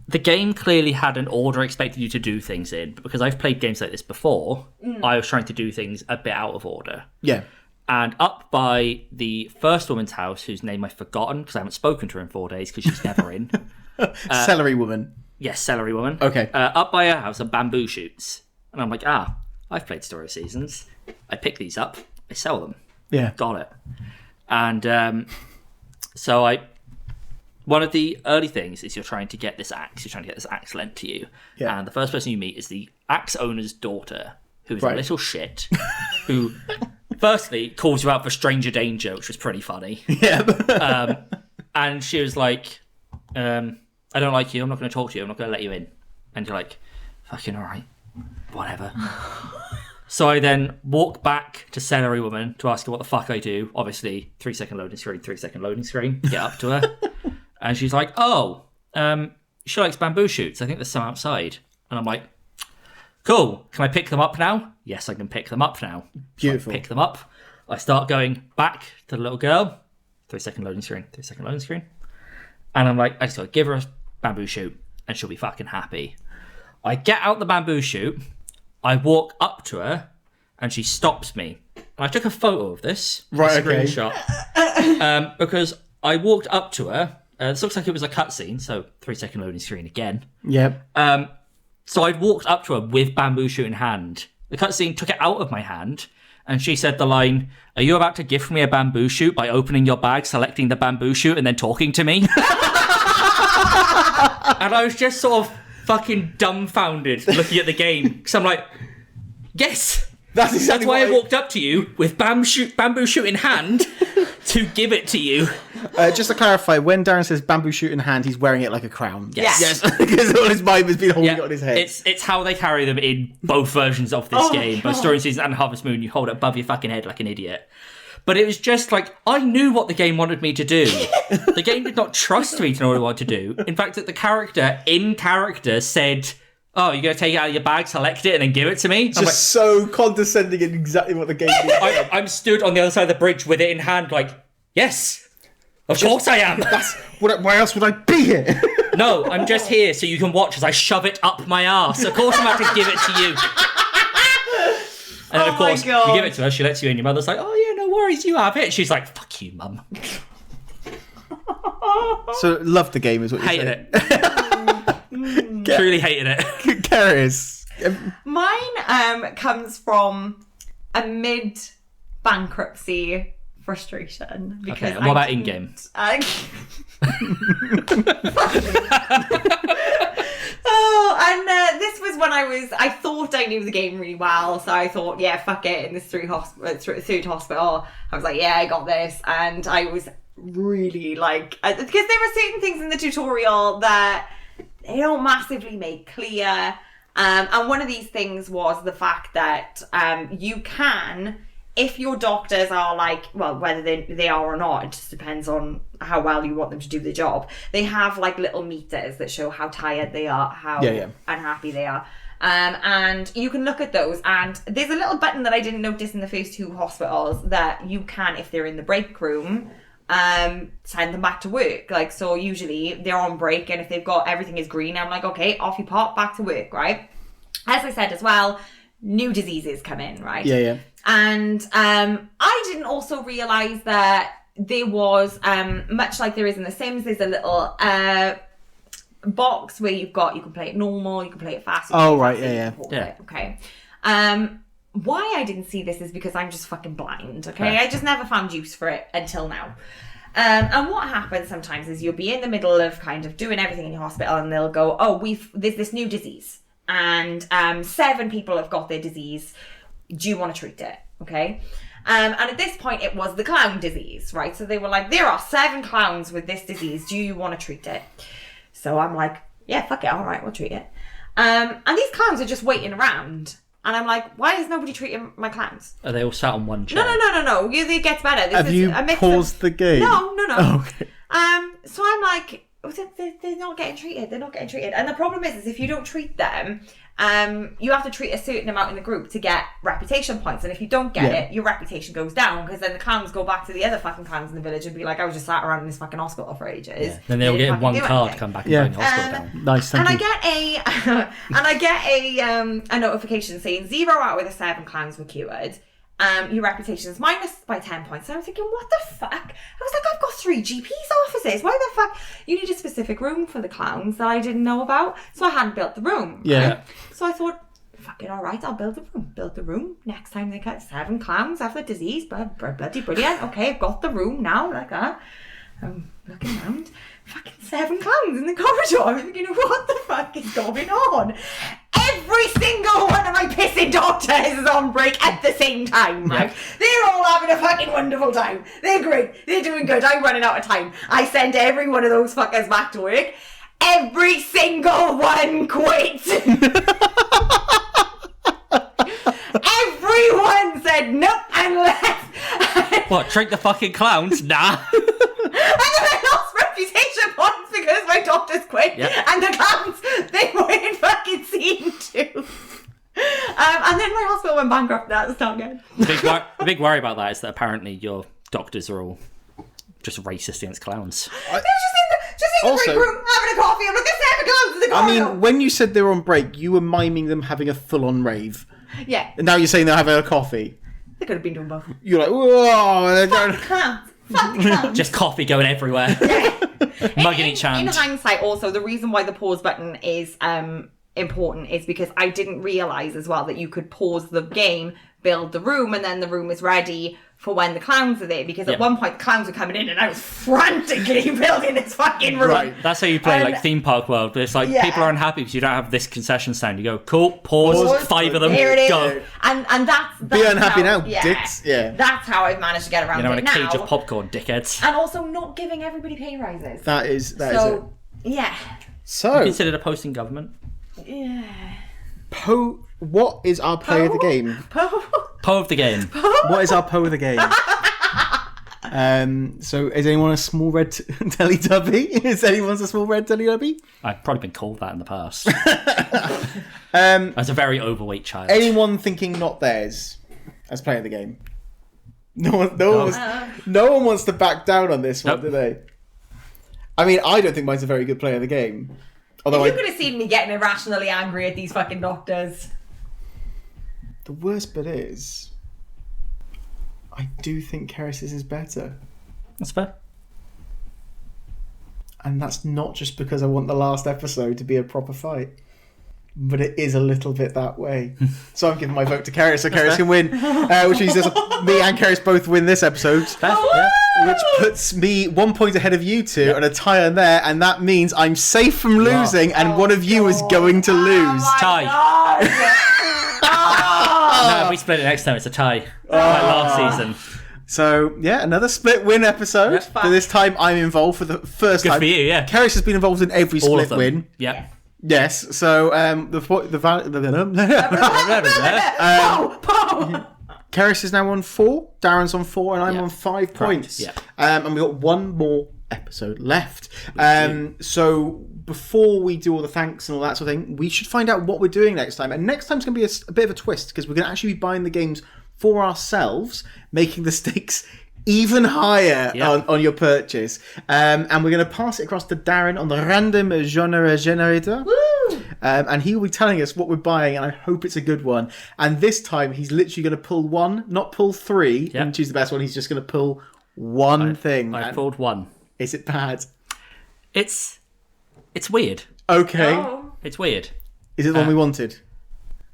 the game clearly had an order expected you to do things in, but because I've played games like this before, I was trying to do things a bit out of order. Yeah. And up by the first woman's house, whose name I've forgotten because I haven't spoken to her in 4 days because she's never in. Celery woman. Yes, celery woman. Okay. Up by her house are bamboo shoots. And I'm like, I've played Story of Seasons. I pick these up, I sell them. Yeah. Got it. And so one of the early things is you're trying to get this axe. You're trying to get this axe lent to you. Yeah. And the first person you meet is the axe owner's daughter, who is Right. a little shit, who firstly calls you out for stranger danger, which was pretty funny. Yeah. And she was like, I don't like you. I'm not going to talk to you. I'm not going to let you in. And you're like, fucking all right. Whatever. So I then walk back to Celery Woman to ask her what the fuck I do. Obviously, 3-second loading screen, 3-second loading screen. Get up to her. And she's like, she likes bamboo shoots. I think there's some outside. And I'm like, cool. Can I pick them up now? Yes, I can pick them up now. Beautiful. So I pick them up. I start going back to the little girl. 3-second loading screen, 3-second loading screen. And I'm like, I just got to give her a bamboo shoot and she'll be fucking happy. I get out the bamboo shoot. I walk up to her and she stops me. And I took a photo of this. Right, a screenshot. Because I walked up to her. This looks like it was a cutscene, so 3-second loading screen again. Yep. So I walked up to her with bamboo shoot in hand. The cutscene took it out of my hand, and she said the line, "Are you about to gift me a bamboo shoot by opening your bag, selecting the bamboo shoot, and then talking to me?" And I was just sort of fucking dumbfounded looking at the game. Because I'm like, yes! That's exactly why what I walked up to you with bamboo shoot in hand to give it to you. Just to clarify, when Darren says bamboo shoot in hand, he's wearing it like a crown. Yes. Because all his mime has been holding it on his head. It's how they carry them in both versions of this game. Both Story of Seasons and Harvest Moon, you hold it above your fucking head like an idiot. But it was just like, I knew what the game wanted me to do. The game did not trust me to know what to do. In fact, that the character, in character, said, "Oh, you're going to take it out of your bag, select it, and then give it to me?" I'm like, so condescending and exactly what the game did. I'm stood on the other side of the bridge with it in hand, like, yes, of course I am. Why else would I be here? No, I'm just here so you can watch as I shove it up my arse. Of course I'm about to give it to you. And then, of course, you give it to her, she lets you in. Your mother's like, "Oh, yeah, no worries, you have it." She's like, "Fuck you, mum." So, loved the game, is what you're Hated saying. it. Truly hated it. Karis. Mine comes from a mid-bankruptcy frustration. Because Okay, and what about in-game? This was when I thought I knew the game really well, so I thought, yeah, fuck it, in this third hospital, I was like, yeah, I got this, and I was really like, because there were certain things in the tutorial that they don't massively make clear, and one of these things was the fact that you can, if your doctors are like, well, whether they are or not, it just depends on how well you want them to do the job. They have like little meters that show how tired they are, how unhappy they are. And you can look at those, and there's a little button that I didn't notice in the first 2 hospitals that you can, if they're in the break room, send them back to work. Like, so usually they're on break, and if they've got everything is green, I'm like, okay, off you pop, back to work, right? As I said as well, new diseases come in, right? Yeah. And I didn't also realise that there was, much like there is in The Sims, there's a little box where you can play it normal, you can play it fast. Oh, right, yeah. Okay. Why I didn't see this is because I'm just fucking blind, okay? I just never found use for it until now. And what happens sometimes is you'll be in the middle of kind of doing everything in your hospital, and they'll go, "Oh, there's this new disease, and 7 people have got their disease. Do you want to treat it?" Okay. And at this point, it was the clown disease, right? So they were like, "There are 7 clowns with this disease. Do you want to treat it?" So I'm like, "Yeah, fuck it. All right, we'll treat it." And these clowns are just waiting around. And I'm like, why is nobody treating my clowns? Are they all sat on one chair? No. It gets better. Have you paused the game? No. Oh, okay. So I'm like, they're not getting treated. They're not getting treated. And the problem is if you don't treat them, you have to treat a certain amount in the group to get reputation points. And if you don't get it, your reputation goes down, because then the clowns go back to the other fucking clowns in the village and be like, I was just sat around in this fucking hospital for ages. Yeah. Then they'll get one card, come back and bring the hospital down. Nice, thank you. I get a notification saying 0 out of the 7 clowns were cured. Your reputation is minus by 10 points. And I was thinking, what the fuck? I was like, I've got 3 GP's offices. Why the fuck? You need a specific room for the clowns that I didn't know about. So I hadn't built the room. Yeah. Right? So I thought, fucking all right, I'll build the room. Build the room. Next time they get 7 clowns have the disease. Bloody brilliant. Okay, I've got the room now. Like that. I'm looking around. Fucking 7 clowns in the corridor. I'm thinking, what the fuck is going on? Every single one of my pissing doctors is on break at the same time, right? Yep. They're all having a fucking wonderful time. They're great. They're doing good. I'm running out of time. I send every one of those fuckers back to work. Every single one quit. Everyone said nope and left. What, trick the fucking clowns? Nah. And then I lost reputation points because my doctors quit. Yep. And the clowns, they weren't fucking seen to. And then my hospital went bankrupt. That's not good. The big worry about that is that apparently your doctors are all just racist against clowns. They're just in the break room having a coffee. I'm like, there's 7 clowns in the corridor. I mean, when you said they were on break, you were miming them having a full-on rave. Yeah. And now you're saying they're having a coffee. They could have been doing both. You're like, whoa. They're Fuck going... clowns. Fuck clowns. Just coffee going everywhere. Mugging each hand. In hindsight, also, the reason why the pause button is important is because I didn't realise as well that you could pause the game, build the room, and then the room is ready for when the clowns are there. Because at one point, the clowns were coming in and I was frantically building this fucking room. Right. That's how you play like Theme Park World. But it's like people are unhappy because you don't have this concession stand. You go, cool, pause. 5 of them, Here it is. go. And that's Be unhappy how, now, dicks. Yeah. That's how I've managed to get around You know, in it a now. cage of popcorn, dickheads. And also not giving everybody pay rises. That is it. Yeah. So, Considered a post in government. Yeah. what is our play of the game? Po of the game. What is our po of the game? So is anyone a small red Teletubby? Is anyone a small red Teletubby? I've probably been called that in the past. As a very overweight child. Anyone thinking not theirs as playing the game? No one wants to back down on this one, Nope. do they? I mean, I don't think mine's a very good play of the game. Although You could have seen me getting irrationally angry at these fucking doctors. the worst bit is, I do think Keris's is better. That's fair. And that's not just because I want the last episode to be a proper fight. But it is a little bit that way. So I'm giving my vote to Keris, so Keris can win. Which means me and Keris both win this episode. Which puts me 1 point ahead of you two and a tie on there. And that means I'm safe from losing and one of you is going to lose. Tie. No, if we split it next time, it's a tie. Like last season. So, yeah, another split win episode. Yep. But this time I'm involved for the first time. Good for you, yeah. Keris has been involved in every All split of them. win. Yep. Yes, so Keris is now on 4, Darren's on 4, and I'm on 5 points. Yeah. And we got one more episode left. So before we do all the thanks and all that sort of thing, we should find out what we're doing next time. And next time's going to be a bit of a twist because we're going to actually be buying the games for ourselves, making the stakes even higher on your purchase. And we're going to pass it across to Darren on the random genre generator. Woo! And he will be telling us what we're buying, and I hope it's a good one. And this time, he's literally going to pull one, not pull 3, and choose the best one. He's just going to pull one thing. I pulled one. Is it bad? It's weird. Okay. Oh. It's weird. Is it the one we wanted?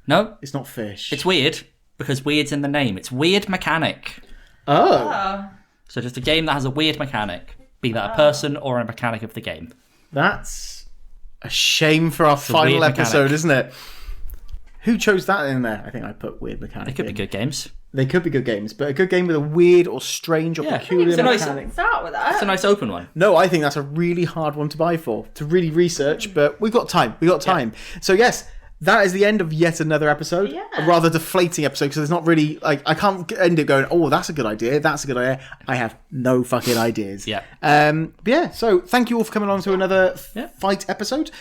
No, It's not fish. it's weird because weird's in the name. It's Weird Mechanic. Oh. So just a game that has a weird mechanic, be that a person or a mechanic of the game. That's a shame for our final weird episode, mechanic. isn't it? Who chose that in there? I think I put weird mechanic. They could be in. good games. They could be good games, but a good game with a weird or strange or Yeah. peculiar It's a nice- mechanic. Start with that. It's a nice open one. No, I think that's a really hard one to buy to really research, but we've got time. So yes, that is the end of yet another episode. Yeah. A rather deflating episode, because there's not really, like, I can't end it going, oh, that's a good idea, that's a good idea. I have no fucking ideas. Yeah. But yeah, so thank you all for coming on to another Yeah. fight episode.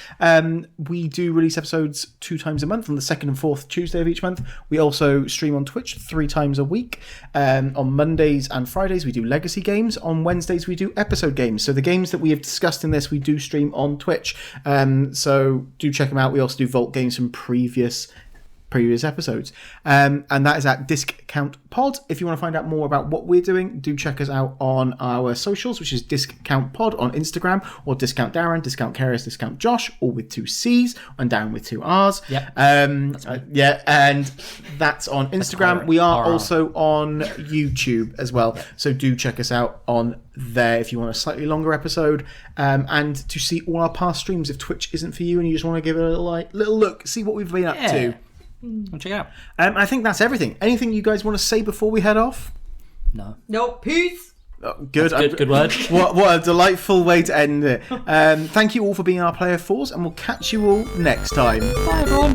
We do release episodes 2 times a month, on the 2nd and 4th Tuesday of each month. We also stream on Twitch 3 times a week. On Mondays and Fridays, we do legacy games. On Wednesdays, we do episode games. So the games that we have discussed in this, we do stream on Twitch. So do check them out. We also do Vault games from previous episodes, and that is at Discount Pod. If you want to find out more about what we're doing, do check us out on our socials, which is Discount Pod on Instagram, or Discount Darren, Discount Keris, Discount Josh, all with 2 C's and Darren with 2 R's. Yep. Yeah, and that's on Instagram. pirate. We are RR. also on YouTube as well, so do check us out on there if you want a slightly longer episode, and to see all our past streams if Twitch isn't for you and you just want to give it a little look, see what we've been up to. I'll check it out. I think that's everything. Anything you guys want to say before we head off? No. Nope. Peace. Oh, good. Good word. What a delightful way to end it. Thank you all for being our player force, and we'll catch you all next time. Bye, everyone.